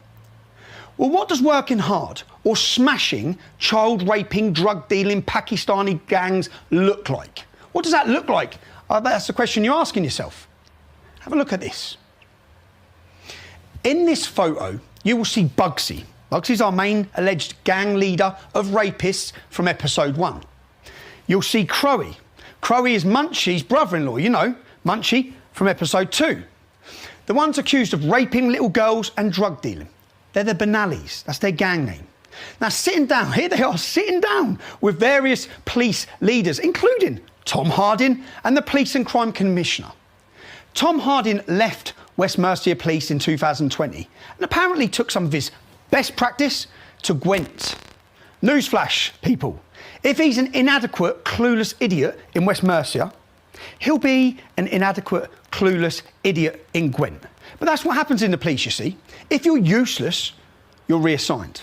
Speaker 9: Well, what does working hard or smashing child raping, drug dealing, Pakistani gangs look like? What does that look like? That's the question you're asking yourself. Have a look at this. In this photo, you will see Bugsy. Bugsy's our main alleged gang leader of rapists from episode 1. You'll see Crowie. Crowie is Munchie's brother-in-law, you know, Munchie from episode 2. The ones accused of raping little girls and drug dealing. They're the Benallis, that's their gang name. Now, sitting down, here they are, sitting down with various police leaders, including Tom Harding and the Police and Crime Commissioner. Tom Harding left West Mercia Police in 2020 and apparently took some of his best practice to Gwent. Newsflash, people. If he's an inadequate, clueless idiot in West Mercia, he'll be an inadequate, clueless idiot in Gwent. But that's what happens in the police, you see. If you're useless, you're reassigned.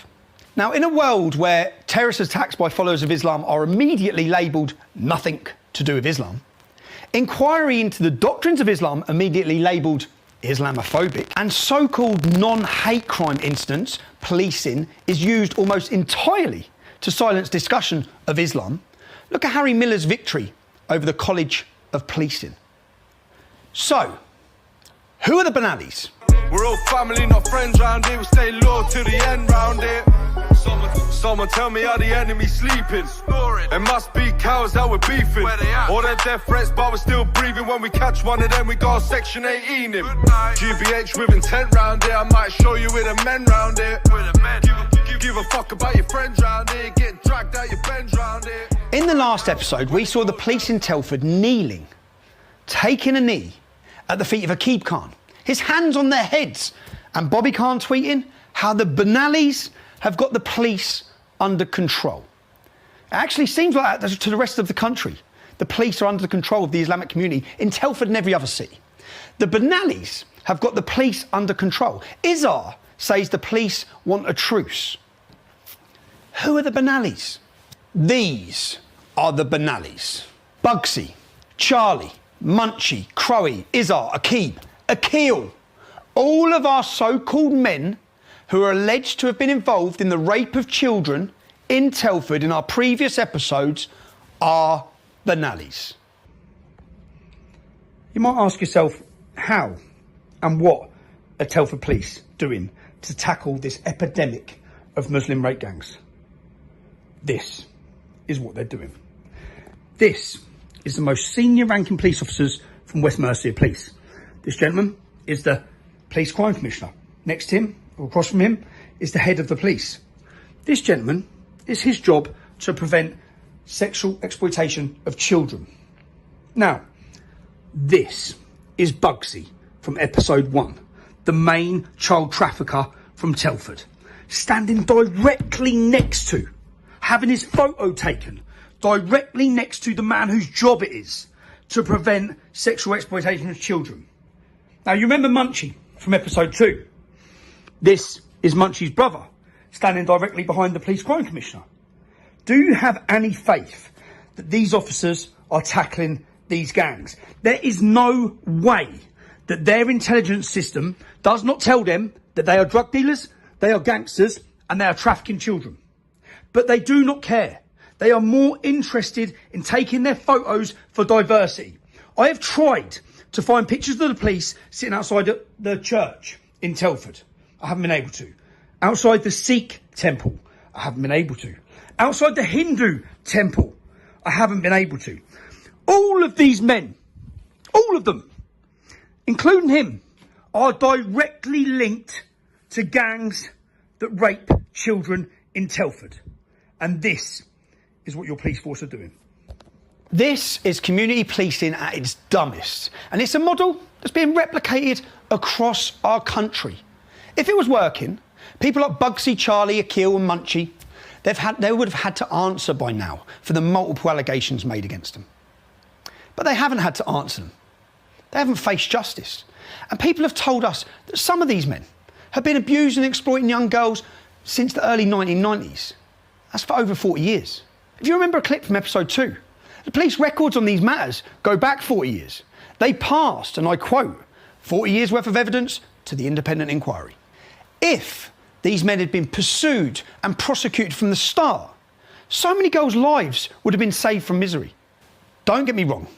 Speaker 9: Now, in a world where terrorist attacks by followers of Islam are immediately labelled nothing to do with Islam, inquiry into the doctrines of Islam immediately labelled Islamophobic, and so-called non-hate crime incidents policing is used almost entirely to silence discussion of Islam, look at Harry Miller's victory over the College of Policing. So, who are the Benallis?
Speaker 1: We're all family, not friends round here. We stay loyal till the end round here. Someone tell me how the enemy's sleeping. It must be cowards that we're beefing. All their death threats, but we're still breathing. When we catch one of them, we got Section 18 him. GBH with intent round here. I might show you with the men round here. Give a fuck about your friends round here. Get dragged out your bends round here.
Speaker 9: In the last episode, we saw the police in Telford kneeling, taking a knee at the feet of Akib Khan, his hands on their heads, and Bobby Khan tweeting how the Benallis have got the police under control. It actually seems like that to the rest of the country. The police are under the control of the Islamic community in Telford and every other city. The Benallis have got the police under control. Izzar says the police want a truce. Who are the Benallis? These are the Benallis. Bugsy, Charlie, Munchie, Crowie, Izzar, Akib, Akil. All of our so-called men who are alleged to have been involved in the rape of children in Telford in our previous episodes are Benallis. You might ask yourself, how and what are Telford police doing to tackle this epidemic of Muslim rape gangs? This is what they're doing. This is the most senior ranking police officers from West Mercia Police. This gentleman is the Police Crime Commissioner. Next to him, or across from him, is the head of the police. This gentleman, it's his job to prevent sexual exploitation of children. Now, this is Bugsy from episode 1, the main child trafficker from Telford, standing directly next to, having his photo taken, directly next to the man whose job it is to prevent sexual exploitation of children. Now, you remember Munchie from episode 2. This is Munchie's brother, standing directly behind the Police Crime Commissioner. Do you have any faith that these officers are tackling these gangs? There is no way that their intelligence system does not tell them that they are drug dealers, they are gangsters, and they are trafficking children. But they do not care. They are more interested in taking their photos for diversity. I have tried to find pictures of the police sitting outside the church in Telford. I haven't been able to. Outside the Sikh temple, I haven't been able to. Outside the Hindu temple, I haven't been able to. All of these men, all of them, including him, are directly linked to gangs that rape children in Telford. And this is what your police force are doing. This is community policing at its dumbest. And it's a model that's being replicated across our country. If it was working, people like Bugsy, Charlie, Akil and Munchie, they would have had to answer by now for the multiple allegations made against them. But they haven't had to answer them. They haven't faced justice. And people have told us that some of these men have been abusing and exploiting young girls since the early 1990s. That's for over 40 years. If you remember a clip from episode 2, the police records on these matters go back 40 years. They passed, and I quote, 40 years worth of evidence to the independent inquiry. If these men had been pursued and prosecuted from the start, so many girls' lives would have been saved from misery. Don't get me wrong,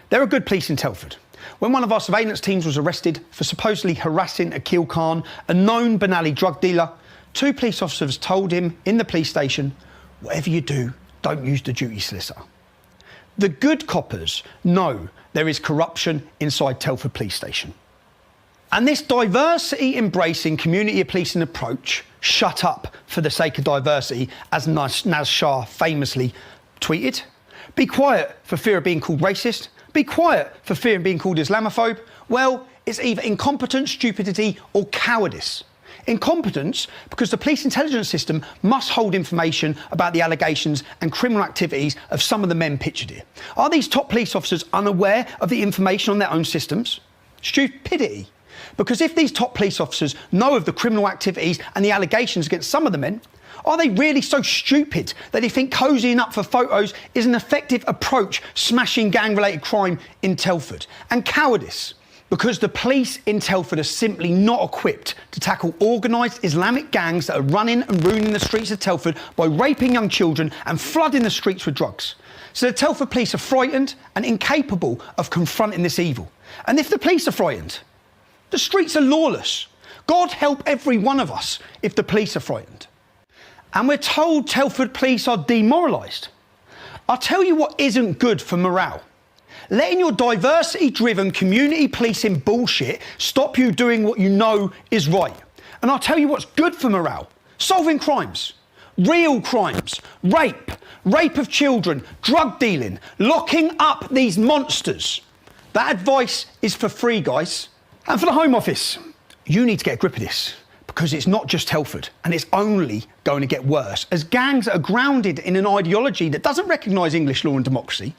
Speaker 9: there are good police in Telford. When one of our surveillance teams was arrested for supposedly harassing Akil Khan, a known Benali drug dealer, 2 police officers told him in the police station, whatever you do, don't use the duty solicitor. The good coppers know there is corruption inside Telford Police Station. And this diversity-embracing community policing approach, shut up for the sake of diversity, as Naz Shah famously tweeted, be quiet for fear of being called racist, be quiet for fear of being called Islamophobe, well, it's either incompetence, stupidity or cowardice. Incompetence because the police intelligence system must hold information about the allegations and criminal activities of some of the men pictured here. Are these top police officers unaware of the information on their own systems? Stupidity. Because if these top police officers know of the criminal activities and the allegations against some of the men, are they really so stupid that they think cozying up for photos is an effective approach smashing gang-related crime in Telford? And cowardice. Because the police in Telford are simply not equipped to tackle organised Islamic gangs that are running and ruining the streets of Telford by raping young children and flooding the streets with drugs. So the Telford police are frightened and incapable of confronting this evil. And if the police are frightened, the streets are lawless. God help every one of us if the police are frightened. And we're told Telford police are demoralised. I'll tell you what isn't good for morale. Letting your diversity-driven community policing bullshit stop you doing what you know is right. And I'll tell you what's good for morale. Solving crimes. Real crimes. Rape of children. Drug dealing. Locking up these monsters. That advice is for free, guys. And for the Home Office, you need to get a grip of this. Because it's not just Telford, and it's only going to get worse, as gangs are grounded in an ideology that doesn't recognise English law and democracy.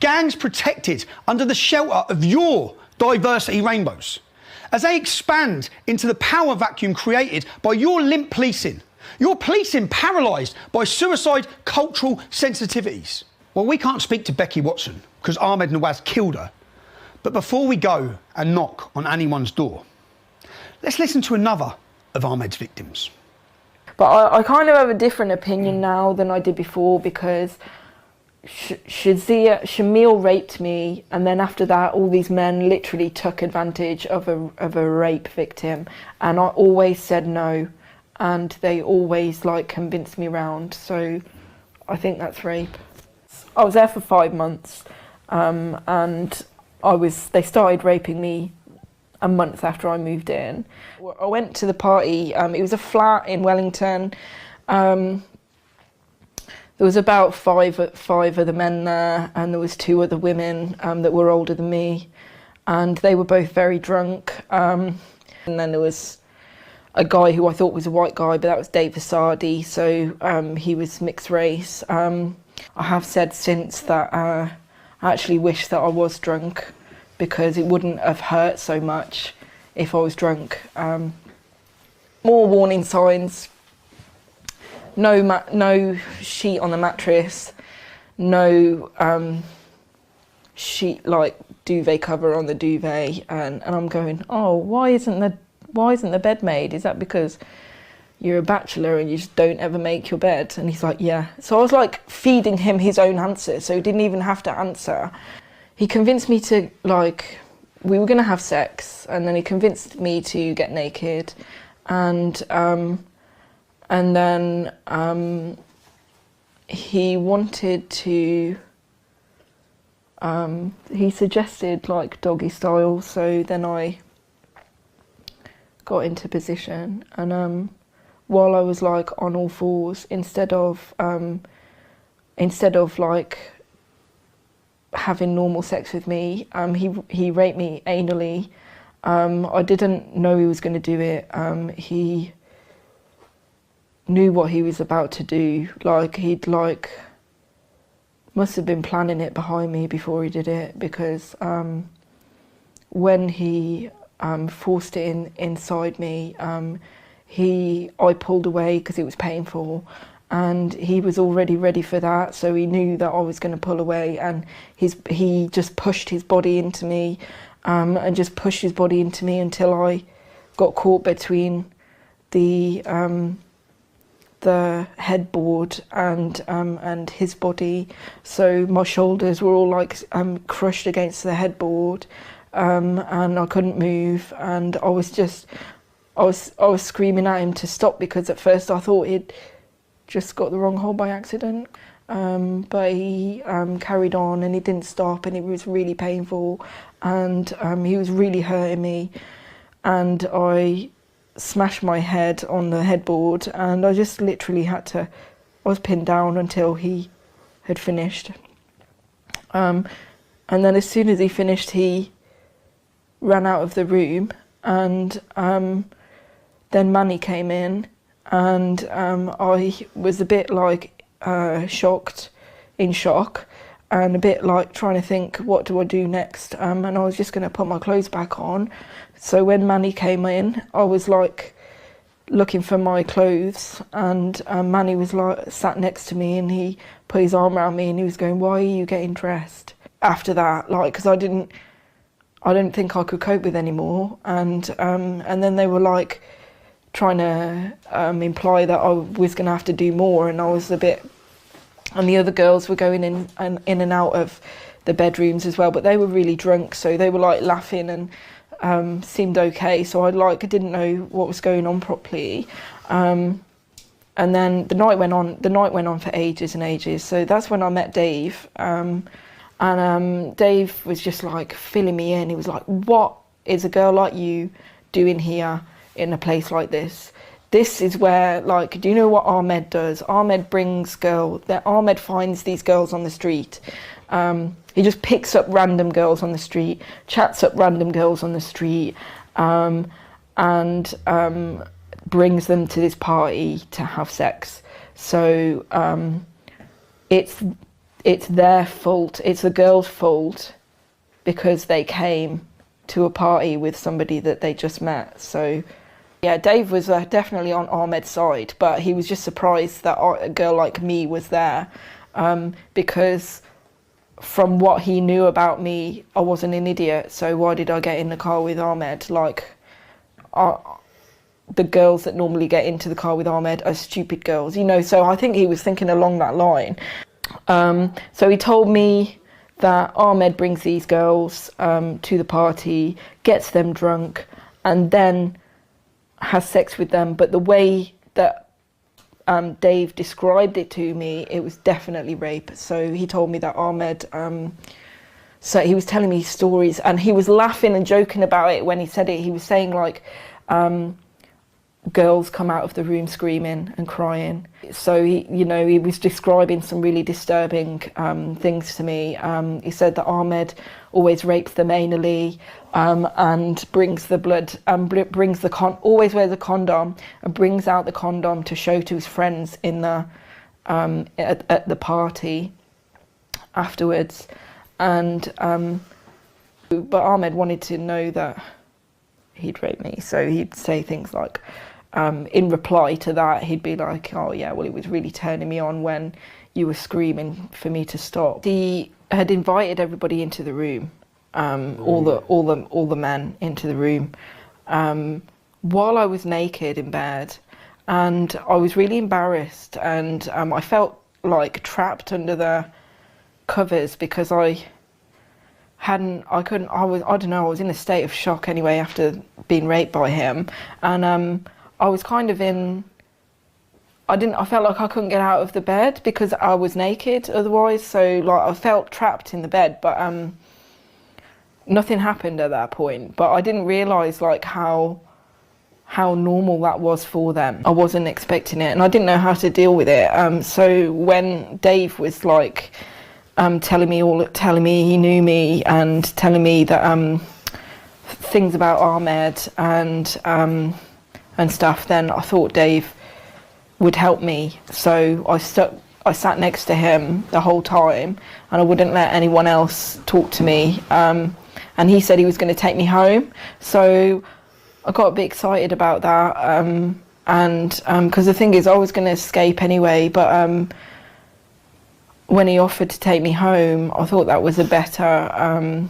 Speaker 9: Gangs protected under the shelter of your diversity rainbows. As they expand into the power vacuum created by your limp policing. Your policing paralysed by suicide cultural sensitivities. Well, we can't speak to Becky Watson, because Ahmed Nawas killed her. But before we go and knock on anyone's door, let's listen to another of Ahmed's victims.
Speaker 8: But I kind of have a different opinion now than I did before, because Shamil raped me, and then after that all these men literally took advantage of a rape victim, and I always said no, and they always like convinced me round, so I think that's rape. I was there for 5 months, and they started raping me a month after I moved in. I went to the party. It was a flat in Wellington. There was about five of the men there, and there was 2 other women that were older than me, and they were both very drunk. And then there was a guy who I thought was a white guy, but that was Dave Vasardi, so he was mixed race. I have said since that I actually wish that I was drunk, because it wouldn't have hurt so much if I was drunk. More warning signs. No sheet on the mattress. No sheet, like duvet cover on the duvet. And I'm going, oh, why isn't the bed made? Is that because you're a bachelor and you just don't ever make your bed? And he's like, yeah. So I was like feeding him his own answer, so he didn't even have to answer. He convinced me to, like, we were going to have sex, and then he convinced me to get naked, and then he wanted to, he suggested, like, doggy style, so then I got into position, and while I was, like, on all fours, instead of like, having normal sex with me, he raped me anally. I didn't know he was going to do it. He knew what he was about to do. Like, he'd must have been planning it behind me before he did it, because when he forced it inside me, I pulled away because it was painful. And he was already ready for that, so he knew that I was going to pull away, and he just pushed his body into me, and just pushed his body into me until I got caught between the headboard and his body. So my shoulders were all like crushed against the headboard, and I couldn't move, and I was screaming at him to stop, because at first I thought he'd just got the wrong hole by accident, but he carried on, and he didn't stop, and it was really painful, and he was really hurting me, and I smashed my head on the headboard, and I just literally I was pinned down until he had finished, and then as soon as he finished, he ran out of the room, and then Manny came in, and I was a bit like in shock, and a bit like trying to think, what do I do next? And I was just going to put my clothes back on. So when Manny came in, I was like looking for my clothes, and Manny was like sat next to me, and he put his arm around me, and he was going, why are you getting dressed? After that, like, because I didn't think I could cope with anymore, and then they were like trying to imply that I was going to have to do more, and I was a bit, and the other girls were going in and out of the bedrooms as well, but they were really drunk, so they were like laughing and seemed okay, so I didn't know what was going on properly, and And then the night went on for ages and ages. So that's when I met Dave. Dave was just like filling me in. He was like, what is a girl like you doing here in a place like this? This is where, like, do you know what Ahmed does? Ahmed finds these girls on the street. He just picks up random girls on the street, chats up random girls on the street, and brings them to this party to have sex. So it's their fault, it's the girl's fault, because they came to a party with somebody that they just met. So yeah, Dave was definitely on Ahmed's side, but he was just surprised that a girl like me was there, because from what he knew about me, I wasn't an idiot. So why did I get in the car with Ahmed? Like, the girls that normally get into the car with Ahmed are stupid girls, you know. So I think he was thinking along that line. So he told me that Ahmed brings these girls to the party, gets them drunk, and then has sex with them. But the way that Dave described it to me, it was definitely rape. So he told me that Ahmed, so he was telling me stories, and he was laughing and joking about it when he said it. He was saying, like, girls come out of the room screaming and crying. So he was describing some really disturbing things to me. He said that Ahmed always rapes them anally, and brings the blood, always wears a condom, and brings out the condom to show to his friends in the at the party afterwards. And but Ahmed wanted to know that he'd rape me, so he'd say things like, in reply to that, he'd be like, oh yeah, well, it was really turning me on when you were screaming for me to stop. He had invited everybody into the room, all the men into the room, while I was naked in bed, and I was really embarrassed, and I felt like trapped under the covers because I was in a state of shock anyway after being raped by him, and I was kind of I felt like I couldn't get out of the bed because I was naked otherwise, so like I felt trapped in the bed, but nothing happened at that point. But I didn't realise like how normal that was for them. I wasn't expecting it, and I didn't know how to deal with it. So when Dave was like telling me he knew me and telling me that things about Ahmed and stuff, then I thought Dave would help me. So I sat next to him the whole time, and I wouldn't let anyone else talk to me. And he said he was going to take me home. So I got a bit excited about that. And because the thing is, I was going to escape anyway, but when he offered to take me home, I thought that was a better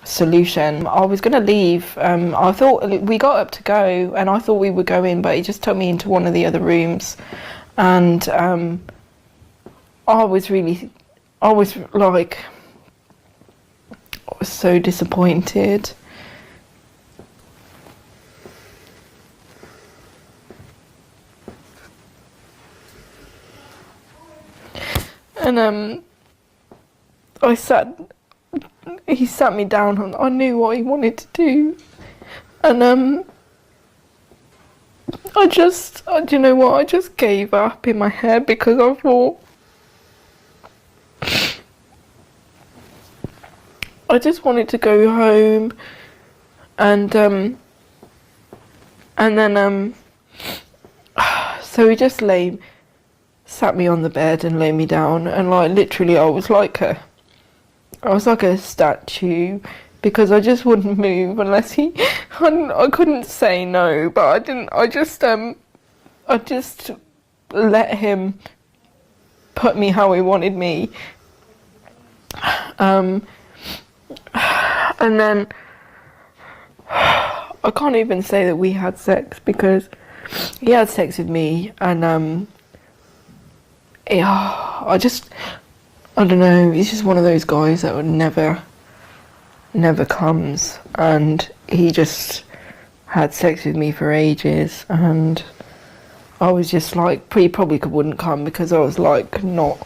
Speaker 8: solution. I was going to leave. I thought we got up to go, and I thought we were going, but he just took me into one of the other rooms, and I was so disappointed. And he sat me down, and I knew what he wanted to do, and do you know what, I just gave up in my head because I thought I just wanted to go home, and then so he just sat me on the bed and laid me down, and like literally I was like a statue, because I just wouldn't move unless I couldn't say no, but I just let him put me how he wanted me. And then I can't even say that we had sex, because he had sex with me, and I don't know, he's just one of those guys that would never comes, and he just had sex with me for ages, and I was just like, he probably wouldn't come because I was like I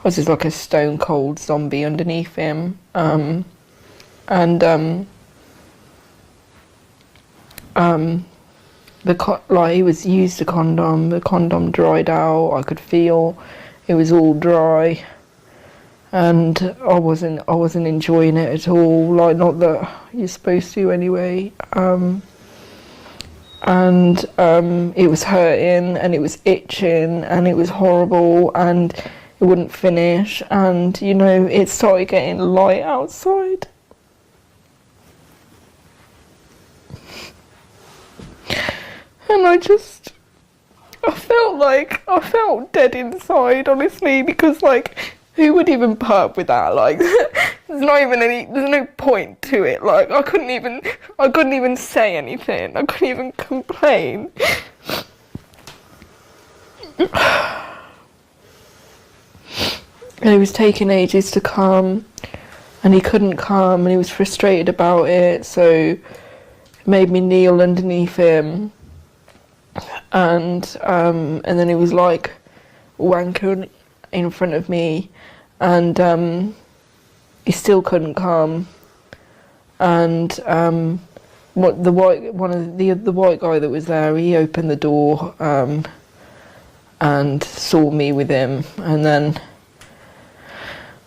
Speaker 8: was just like a stone cold zombie underneath him. He was used the condom dried out. I could feel it was all dry, and I wasn't enjoying it at all. Like, not that you're supposed to anyway. It was hurting and it was itching and it was horrible and it wouldn't finish, and you know, it started getting light outside. And I felt dead inside, honestly, because like, who would even put up with that? Like, there's no point to it. Like, I couldn't even say anything. I couldn't even complain. And it was taking ages to come, and he couldn't come, and he was frustrated about it, so it made me kneel underneath him. And then he was like wanking in front of me, and he still couldn't come. And the white guy that was there, he opened the door and saw me with him, and then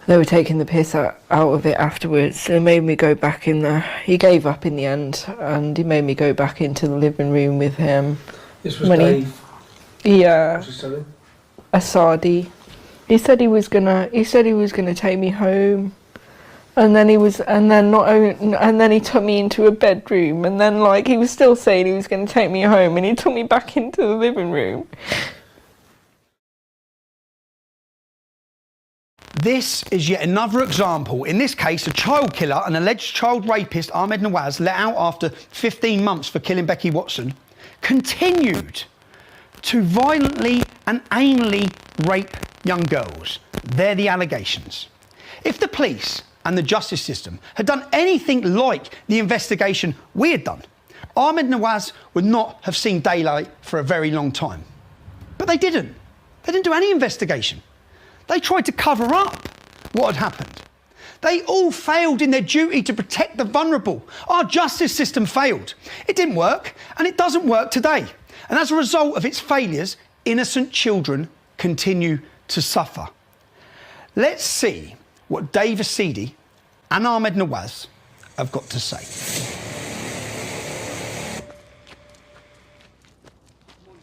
Speaker 8: they were taking the piss out of it afterwards. It made me go back in there. He gave up in the end, and he made me go back into the living room with him.
Speaker 6: This was Dave.
Speaker 8: Yeah.
Speaker 6: What's he selling?
Speaker 8: A Sardi. He said he was gonna take me home, and then he took me into a bedroom, and then like he was still saying he was gonna take me home, and he took me back into the living room.
Speaker 9: This is yet another example. In this case, a child killer, an alleged child rapist, Ahmed Nawas, let out after 15 months for killing Becky Watson, continued to violently and anally rape young girls. They're the allegations. If the police and the justice system had done anything like the investigation we had done, Ahmed Nawas would not have seen daylight for a very long time. But they didn't. They didn't do any investigation. They tried to cover up what had happened. They all failed in their duty to protect the vulnerable. Our justice system failed. It didn't work, and it doesn't work today. And as a result of its failures, innocent children continue to suffer. Let's see what Dave Asidi and Ahmed Nawas have got to say.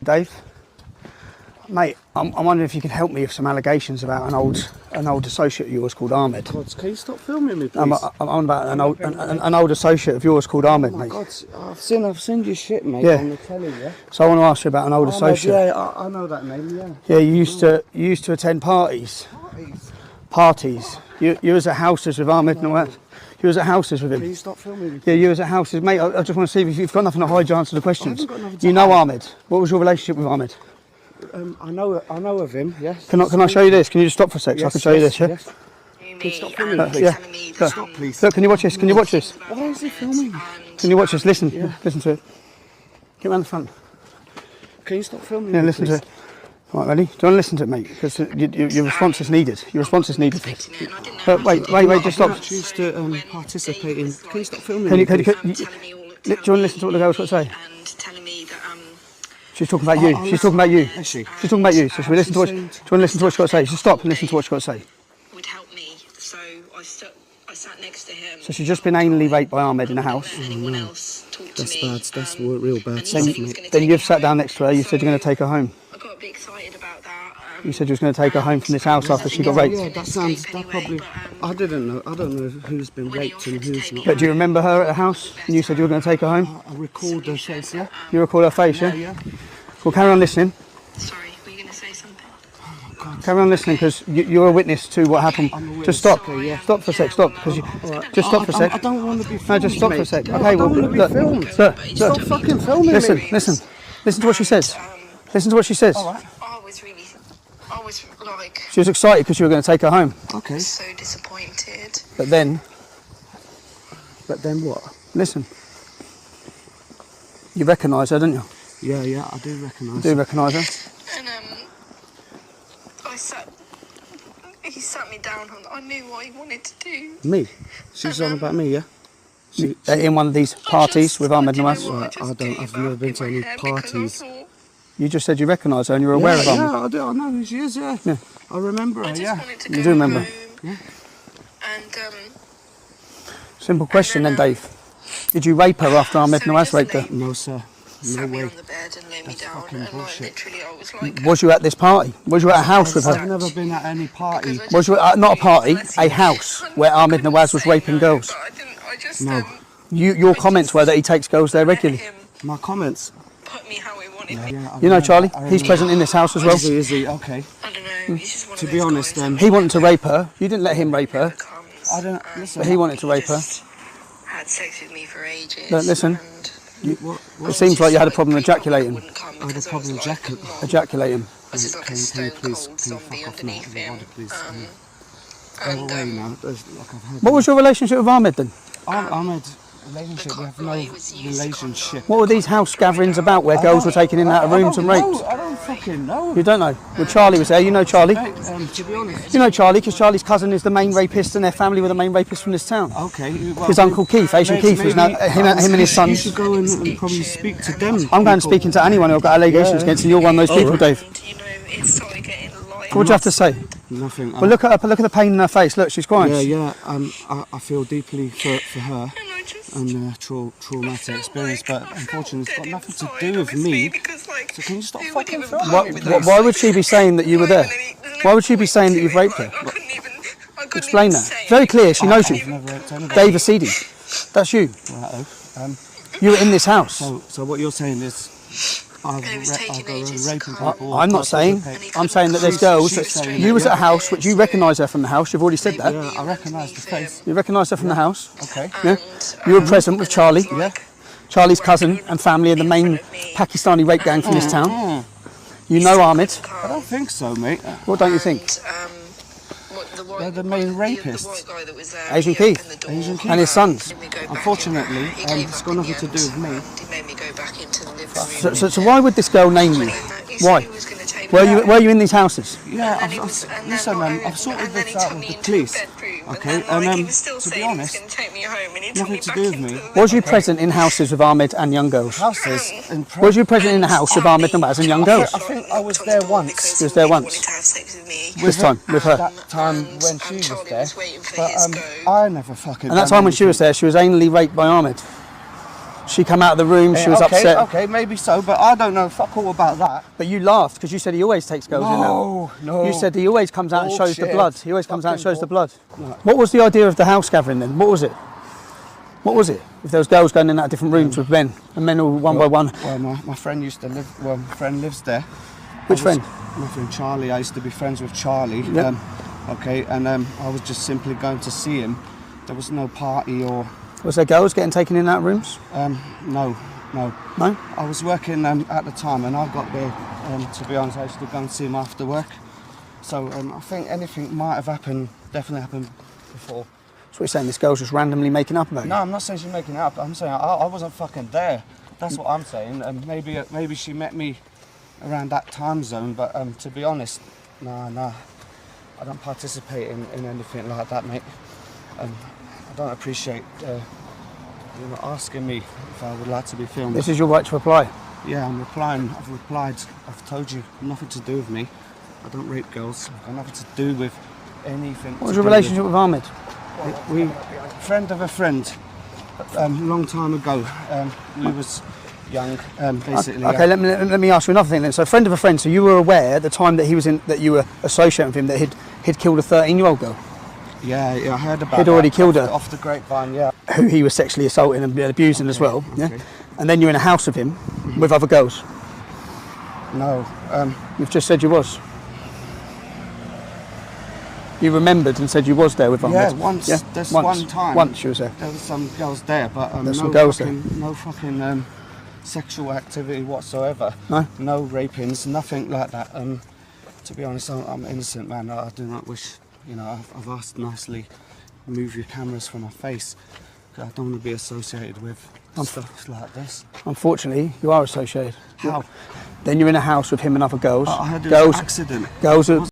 Speaker 9: Dave? Mate, I'm wondering if you could help me with some allegations about an old associate of yours called Ahmed.
Speaker 5: God, can you stop filming me, please?
Speaker 9: I'm on about an old associate of yours called Ahmed, mate.
Speaker 5: God, I've seen your shit, mate,
Speaker 9: Yeah.
Speaker 5: on the telly, yeah?
Speaker 9: So I want to ask you about an old
Speaker 5: Ahmed,
Speaker 9: associate.
Speaker 5: Yeah, I know that name, yeah.
Speaker 9: Yeah, you used to attend parties. Parties. You was at houses with Ahmed Nawas. You was at houses with him.
Speaker 5: Can you stop filming me?
Speaker 9: Yeah, you was at houses, mate. I just want to see if you've got nothing to hide. You answer the questions.
Speaker 5: I haven't got nothing to
Speaker 9: You know
Speaker 5: hide.
Speaker 9: Ahmed. What was your relationship with Ahmed?
Speaker 5: I know of him, yes.
Speaker 9: Can I show you this? Can you just stop for a sec so I
Speaker 5: Yes,
Speaker 9: can show you this? Yeah.
Speaker 5: yes. Can you stop filming me?
Speaker 9: Yeah.
Speaker 5: Stop, please.
Speaker 9: Look, can you watch this? Can you watch this?
Speaker 5: Why is he filming?
Speaker 9: Can you watch this? Listen. Listen to it. Get round the front.
Speaker 5: Can you stop filming
Speaker 9: Yeah,
Speaker 5: me,
Speaker 9: listen
Speaker 5: please?
Speaker 9: to it. Right, ready? Do you want to listen to it, mate? Because your response is needed. Your response is needed. Wait, just stop.
Speaker 5: I choose to participate in... Can you stop filming
Speaker 9: Do
Speaker 5: me,
Speaker 9: you
Speaker 5: please?
Speaker 9: want to listen to what the girl's got to say? She's talking about you. She's talking about you.
Speaker 5: Is she?
Speaker 9: She's talking about you. So should we listen to what? Do you want to listen to what she's got to say? Just stop and listen to what she's got to say.
Speaker 8: Would help me, so I sat next to him.
Speaker 9: So she's just been anally raped by Ahmed in the house.
Speaker 8: Anyone else talk to
Speaker 5: That's
Speaker 8: me?
Speaker 5: bad. That's real bad
Speaker 8: and
Speaker 5: stuff,
Speaker 8: he said he was
Speaker 5: mate.
Speaker 8: gonna
Speaker 9: Then
Speaker 8: take
Speaker 9: you've
Speaker 8: me
Speaker 9: sat down
Speaker 8: home,
Speaker 9: next to her. You said you're going to take her home.
Speaker 8: I got a bit excited about that.
Speaker 9: You said you was going to take her home from this house after she got
Speaker 5: Yeah,
Speaker 9: raped.
Speaker 5: that sounds... That probably... I don't know who's been raped and who's not.
Speaker 9: But do you remember her at the house? And you said you were going to take her home.
Speaker 5: I recalled the face, yeah?
Speaker 9: You recall her face, yeah?
Speaker 5: Yeah.
Speaker 9: Well, carry on listening.
Speaker 8: Sorry, were you going to say something?
Speaker 9: Carry on listening because you're a witness to what happened. Just stop.
Speaker 5: Okay, yeah.
Speaker 9: Stop for a sec. Stop. Because just stop for a sec.
Speaker 5: I don't want to be filmed,
Speaker 9: No, just stop
Speaker 5: mate.
Speaker 9: for a sec.
Speaker 5: Yeah,
Speaker 9: Okay,
Speaker 5: I
Speaker 9: well,
Speaker 5: don't want to
Speaker 9: look,
Speaker 5: be filmed.
Speaker 9: look,
Speaker 5: Stop fucking filming me.
Speaker 9: listen to what she says. Listen to what she says.
Speaker 8: I was like...
Speaker 9: She was excited because you were going to take her home.
Speaker 5: Okay.
Speaker 8: so disappointed.
Speaker 9: But then,
Speaker 5: But then what?
Speaker 9: listen. You recognise her, don't you?
Speaker 5: Yeah, yeah, I do recognise
Speaker 9: You do recognise her?
Speaker 8: And he sat me down on. I knew what he wanted to do.
Speaker 5: Me? She's on about me, yeah?
Speaker 9: In one of these parties with Ahmed Nawas?
Speaker 5: I've never been to any parties.
Speaker 9: You just said you recognise her and you're aware of Ahmed?
Speaker 5: Yeah, I do. I know who she is, yeah. I remember her, yeah.
Speaker 9: You do remember?
Speaker 8: Yeah. And
Speaker 9: Simple question then, Dave. Did you rape her after Ahmed Nawas raped her?
Speaker 5: No, sir. No way.
Speaker 8: on the bed and lay me down, and literally I was like.
Speaker 9: Was you at this party? Was you at a house with her?
Speaker 5: I've never been at any party.
Speaker 9: Was you at, not a party, a house where Ahmed Nawas was raping girls?
Speaker 5: No.
Speaker 9: Your comments were that he takes girls there regularly.
Speaker 5: My comments?
Speaker 8: Put me how he wanted me.
Speaker 9: You know Charlie, he's present in this house as well.
Speaker 5: Is he? Okay.
Speaker 8: I don't know. He's just one
Speaker 5: To be honest,
Speaker 9: he wanted to rape her. You didn't let him rape her.
Speaker 5: I don't listen.
Speaker 9: But he wanted to rape her.
Speaker 8: Had sex with me for ages.
Speaker 9: Don't listen. It seems like you had a problem ejaculating.
Speaker 5: I had a problem
Speaker 9: Ejaculating.
Speaker 8: I was just like a stone cold zombie underneath him.
Speaker 9: What was your relationship with Ahmed then?
Speaker 5: Ahmed, relationship, we have no relationship.
Speaker 9: What were these house gatherings about where girls were taken in and out of rooms and raped?
Speaker 5: I don't fucking know.
Speaker 9: You don't know? Well, Charlie was there. You know Charlie?
Speaker 5: To be honest.
Speaker 9: You know Charlie because Charlie's cousin is the main rapist and their family were the main rapists from this town.
Speaker 5: Okay. Well,
Speaker 9: his uncle Keith, Asian Keith, was now him and his sons.
Speaker 5: You should go and probably speak to them.
Speaker 9: I'm going speaking to anyone who've got allegations against, and you're one of those people, Dave. What do you have to say?
Speaker 5: Nothing.
Speaker 9: Well, look at the pain in her face. Look, she's crying.
Speaker 5: Yeah. I feel deeply for her and traumatic experience, but unfortunately, it's got nothing to do with me. So can you stop fucking filming me?
Speaker 9: Why would she be saying that you were there? Why would she be saying that you've raped her? Explain that. Very clear. She knows you. Dave Asidi. That's you. You were in this house.
Speaker 5: So what you're saying is. I've raping people.
Speaker 9: I'm not saying. I'm saying that there's girls. You was at a house, which you recognise her from the house. You've already said that.
Speaker 5: Yeah, I recognise the face.
Speaker 9: You recognise her from the house.
Speaker 5: Okay.
Speaker 9: Yeah. You were present with Charlie.
Speaker 5: Yeah.
Speaker 9: Charlie's cousin and family are the main Pakistani rape gang from this town. You know Ahmed.
Speaker 5: I don't think so, mate.
Speaker 9: What don't you think?
Speaker 5: They're the main rapists.
Speaker 9: Asian Keith. And his sons.
Speaker 5: Unfortunately, it's got nothing to do with me.
Speaker 9: So why would this girl name you? Why? Were you in these houses?
Speaker 5: Yeah, listen, I've sorted this out with the police. Okay, and to be honest, nothing to do with me.
Speaker 9: Was you present in houses with Ahmed and young girls?
Speaker 5: Houses?
Speaker 9: Was you present in a house with Ahmed Nawas and young girls?
Speaker 5: I think I was there once.
Speaker 9: You was there once? This time, with her?
Speaker 5: That time when she was there, but I never fucking...
Speaker 9: And that time when she was there, she was anally raped by Ahmed. She came out of the room, she was upset.
Speaker 5: Okay, maybe so, but I don't know fuck all about that.
Speaker 9: But you laughed because you said he always takes girls in there.
Speaker 5: No.
Speaker 9: You said he always comes out and shows the blood. He always comes out and shows the blood. No. What was the idea of the house gathering then? What was it? What was it? If there was girls going in and out of different rooms with men, and men all one by one.
Speaker 5: Well, my friend used to live. Well, my friend lives there.
Speaker 9: Which friend?
Speaker 5: My friend Charlie. I used to be friends with Charlie.
Speaker 9: Yep.
Speaker 5: Okay, and I was just simply going to see him. There was no party or.
Speaker 9: Was there girls getting taken in and out of rooms?
Speaker 5: No.
Speaker 9: No?
Speaker 5: I was working at the time, and I got there. To be honest, I used to go and see him after work. So I think anything might have happened. Definitely happened before.
Speaker 9: So what you're saying? This girl's just randomly making up about you?
Speaker 5: No, I'm not saying she's making it up. I'm saying I wasn't fucking there. That's what I'm saying. Maybe she met me around that time zone. But to be honest, no, I don't participate in anything like that, mate. I don't appreciate you know, asking me if I would like to be filmed.
Speaker 9: This is your right to reply.
Speaker 5: Yeah, I'm replying. I've replied. I've told you, nothing to do with me. I don't rape girls. I've got nothing to do with anything.
Speaker 9: What was your relationship with Ahmed?
Speaker 5: We friend of a friend. Long time ago. We was young, basically.
Speaker 9: Okay, let me ask you another thing then. So, friend of a friend. So you were aware at the time that he was in, that you were associating with him, that he'd killed a 13-year-old girl.
Speaker 5: Yeah, I heard about.
Speaker 9: He'd already killed her
Speaker 5: off the grapevine. Yeah.
Speaker 9: Who he was sexually assaulting and abusing as well. Yeah.
Speaker 5: Okay.
Speaker 9: And then you're in a house with him with other girls.
Speaker 5: No.
Speaker 9: You've just said you was. You remembered and said you was there with Ahmed.
Speaker 5: Yeah, once. Yeah? There's one time.
Speaker 9: Once you was there.
Speaker 5: There was some girls there, but
Speaker 9: there's some girls there.
Speaker 5: No fucking sexual activity whatsoever.
Speaker 9: No.
Speaker 5: No rapings, nothing like that. To be honest, I'm innocent, man. I do not wish. You know, I've asked nicely, move your cameras from my face. I don't want to be associated with stuff like this.
Speaker 9: Unfortunately, you are associated.
Speaker 5: How?
Speaker 9: Then you're in a house with him and other girls.
Speaker 5: I had an
Speaker 9: girls,
Speaker 5: accident.
Speaker 9: Girls are